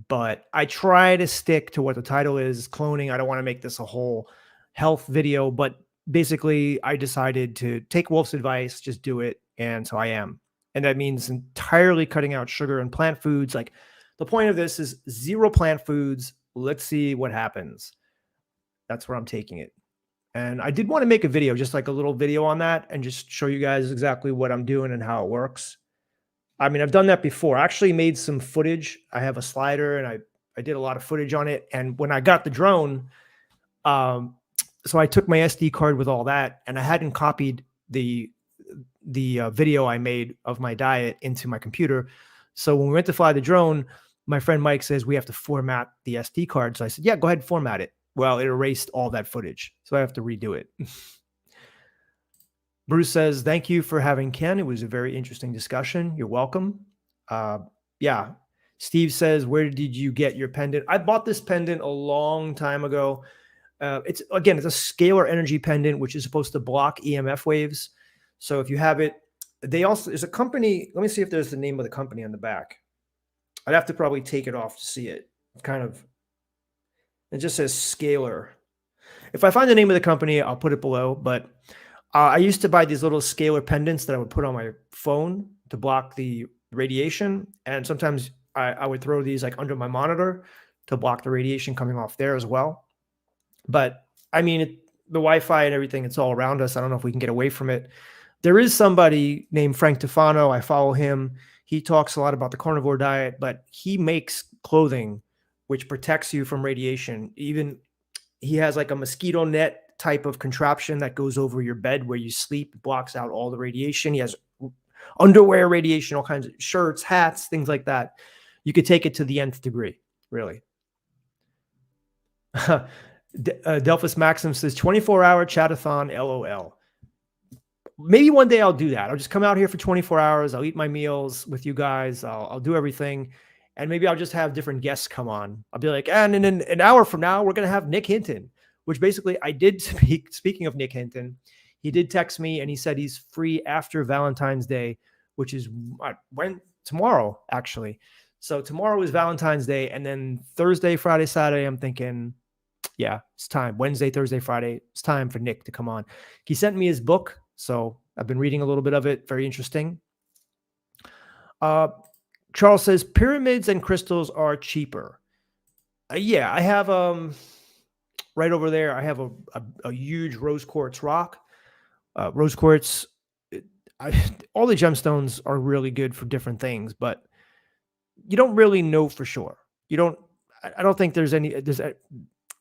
Speaker 1: but I try to stick to what the title is, cloning. I don't want to make this a whole health video, but basically I decided to take Wolf's advice, just do it, and so I am. And that means entirely cutting out sugar and plant foods. Like, the point of this is 0 plant foods. Let's see what happens. That's where I'm taking it. And I did want to make a video, just like a little video on that, and just show you guys exactly what I'm doing and how it works. I mean, I've done that before. I actually made some footage. I have a slider, and I did a lot of footage on it. And when I got the drone, so I took my SD card with all that, and I hadn't copied the video I made of my diet into my computer. So when we went to fly the drone, my friend Mike says we have to format the SD card. So I said, yeah, go ahead and format it. Well, it erased all that footage, so I have to redo it. Bruce says, thank you for having Ken. It was a very interesting discussion. You're welcome. Yeah. Steve says, where did you get your pendant? I bought this pendant a long time ago. It's a scalar energy pendant, which is supposed to block EMF waves. So if you have it, there's a company. Let me see if there's the name of the company on the back. I'd have to probably take it off to see it. It just says scalar. If I find the name of the company, I'll put it below. But I used to buy these little scalar pendants that I would put on my phone to block the radiation. And sometimes I would throw these like under my monitor to block the radiation coming off there as well. But I mean, the Wi-Fi and everything, it's all around us. I don't know if we can get away from it. There is somebody named Frank Tufano. I follow him. He talks a lot about the carnivore diet, but he makes clothing which protects you from radiation. Even he has like a mosquito net type of contraption that goes over your bed where you sleep, blocks out all the radiation. He has underwear radiation, all kinds of shirts, hats, things like that. You could take it to the nth degree, really. Delphus Maxim says 24-hour chatathon, LOL. Maybe one day I'll do that. I'll just come out here for 24 hours. I'll eat my meals with you guys. I'll do everything. And maybe I'll just have different guests come on. I'll be like, and in an hour from now, we're going to have Nick Hinton, which basically I did speaking of Nick Hinton, He did text me and he said he's free after Valentine's Day, which is tomorrow, actually. So tomorrow is Valentine's Day. And then Thursday, Friday, Saturday, I'm thinking, yeah, it's time. Wednesday, Thursday, Friday, it's time for Nick to come on. He sent me his book. So I've been reading a little bit of it. Very interesting. Charles says pyramids and crystals are cheaper. Yeah, I have right over there. I have a huge rose quartz rock. Rose quartz. All the gemstones are really good for different things, but you don't really know for sure. You don't. I don't think there's any.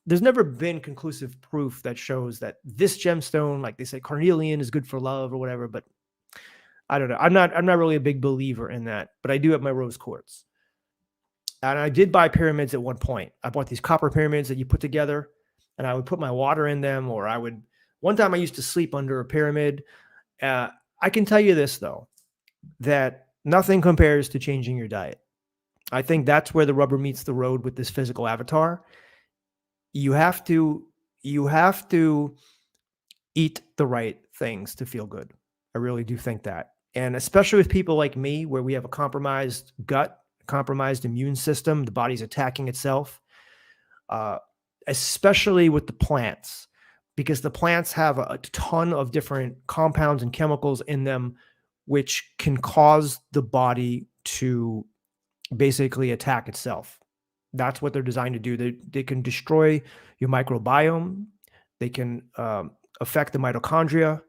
Speaker 1: There's never been conclusive proof that shows that this gemstone, like they say, carnelian is good for love or whatever. But I don't know. I'm not really a big believer in that. But I do have my rose quartz. And I did buy pyramids at one point. I bought these copper pyramids that you put together, and I would put my water in them, or I would. One time I used to sleep under a pyramid. I can tell you this, though, that nothing compares to changing your diet. I think that's where the rubber meets the road with this physical avatar. You have to eat the right things to feel good. I really do think that. And especially with people like me, where we have a compromised gut, compromised immune system, the body's attacking itself, especially with the plants, because the plants have a ton of different compounds and chemicals in them, which can cause the body to basically attack itself. That's what they're designed to do. They can destroy your microbiome. They can affect the mitochondria,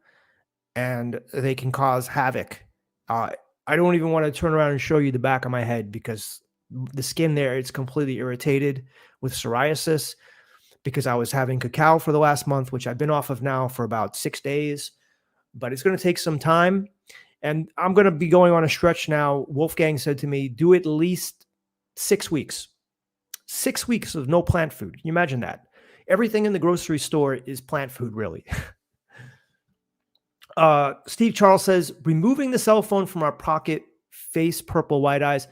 Speaker 1: and they can cause havoc. I don't even want to turn around and show you the back of my head, because the skin there, it's completely irritated with psoriasis, because I was having cacao for the last month, which I've been off of now for about 6 days, but it's going to take some time. And I'm going to be going on a stretch now. Wolfgang said to me, do at least 6 weeks. 6 weeks of no plant food. Can you imagine that? Everything in the grocery store is plant food, really. Steve Charles says, removing the cell phone from our pocket, face purple, white eyes.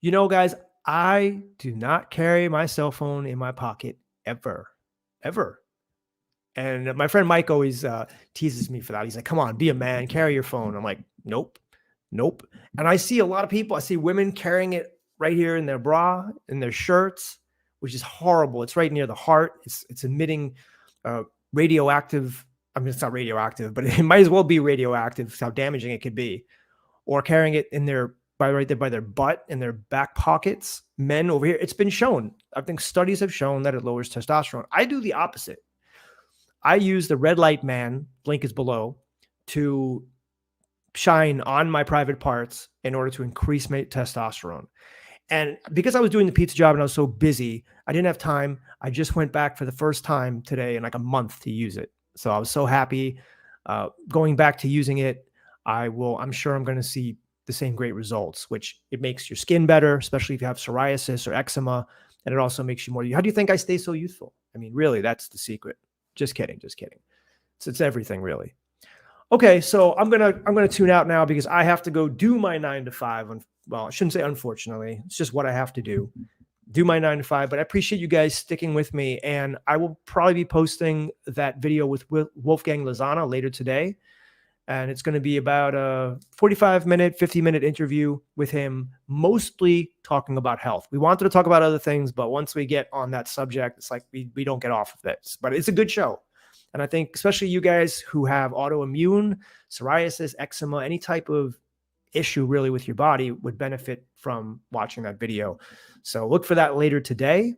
Speaker 1: You know, guys, I do not carry my cell phone in my pocket ever. And my friend Mike always teases me for that. He's like, come on, be a man, carry your phone. I'm like, nope. And I see a lot of people, I see women carrying it right here in their bra, in their shirts, which is horrible. It's right near the heart. It's emitting radioactive. I mean, it's not radioactive, but it might as well be radioactive. It's how damaging it could be. Or carrying it in their right there by their butt, in their back pockets. Men over here, it's been shown. I think studies have shown that it lowers testosterone. I do the opposite. I use the red light man, link is below, to shine on my private parts in order to increase my testosterone. And because I was doing the pizza job and I was so busy, I didn't have time. I just went back for the first time today in like a month to use it. So I was so happy going back to using it. I'm sure I'm going to see the same great results, which it makes your skin better, especially if you have psoriasis or eczema. And it also makes you more. How do you think I stay so youthful? I mean, really, that's the secret. Just kidding. So it's everything, really. Okay, so I'm gonna tune out now because I have to go do my 9 to 5. Well, I shouldn't say unfortunately. It's just what I have to do my 9 to 5. But I appreciate you guys sticking with me, and I will probably be posting that video with Wolfgang Lozana later today. And it's going to be about a 45-minute, 50-minute interview with him, mostly talking about health. We wanted to talk about other things, but once we get on that subject, it's like we don't get off of this. But it's a good show. And I think especially you guys who have autoimmune, psoriasis, eczema, any type of issue really with your body would benefit from watching that video. So look for that later today.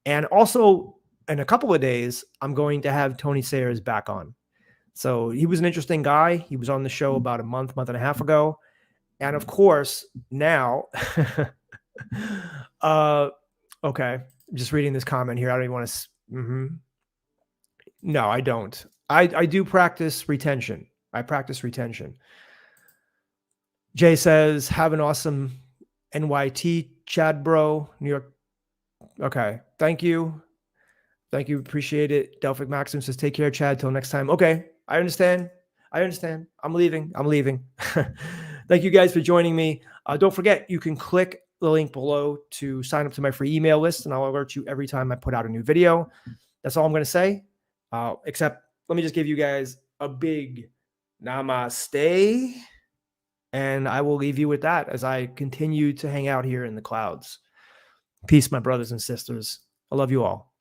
Speaker 1: And also in a couple of days, I'm going to have Tony Sayers back on. So he was an interesting guy. He was on the show about a month and a half ago. And of course, now, okay, I'm just reading this comment here. I don't even want to. No, I don't. I do practice retention. I practice retention. Jay says, have an awesome NYT, Chad bro, New York. Okay, thank you. Appreciate it. Delphic Maxim says, take care, Chad. Till next time. Okay, I understand. I'm leaving. Thank you guys for joining me. Don't forget, you can click the link below to sign up to my free email list, and I'll alert you every time I put out a new video. That's all I'm going to say. Except let me just give you guys a big namaste. And I will leave you with that as I continue to hang out here in the clouds. Peace, my brothers and sisters. I love you all.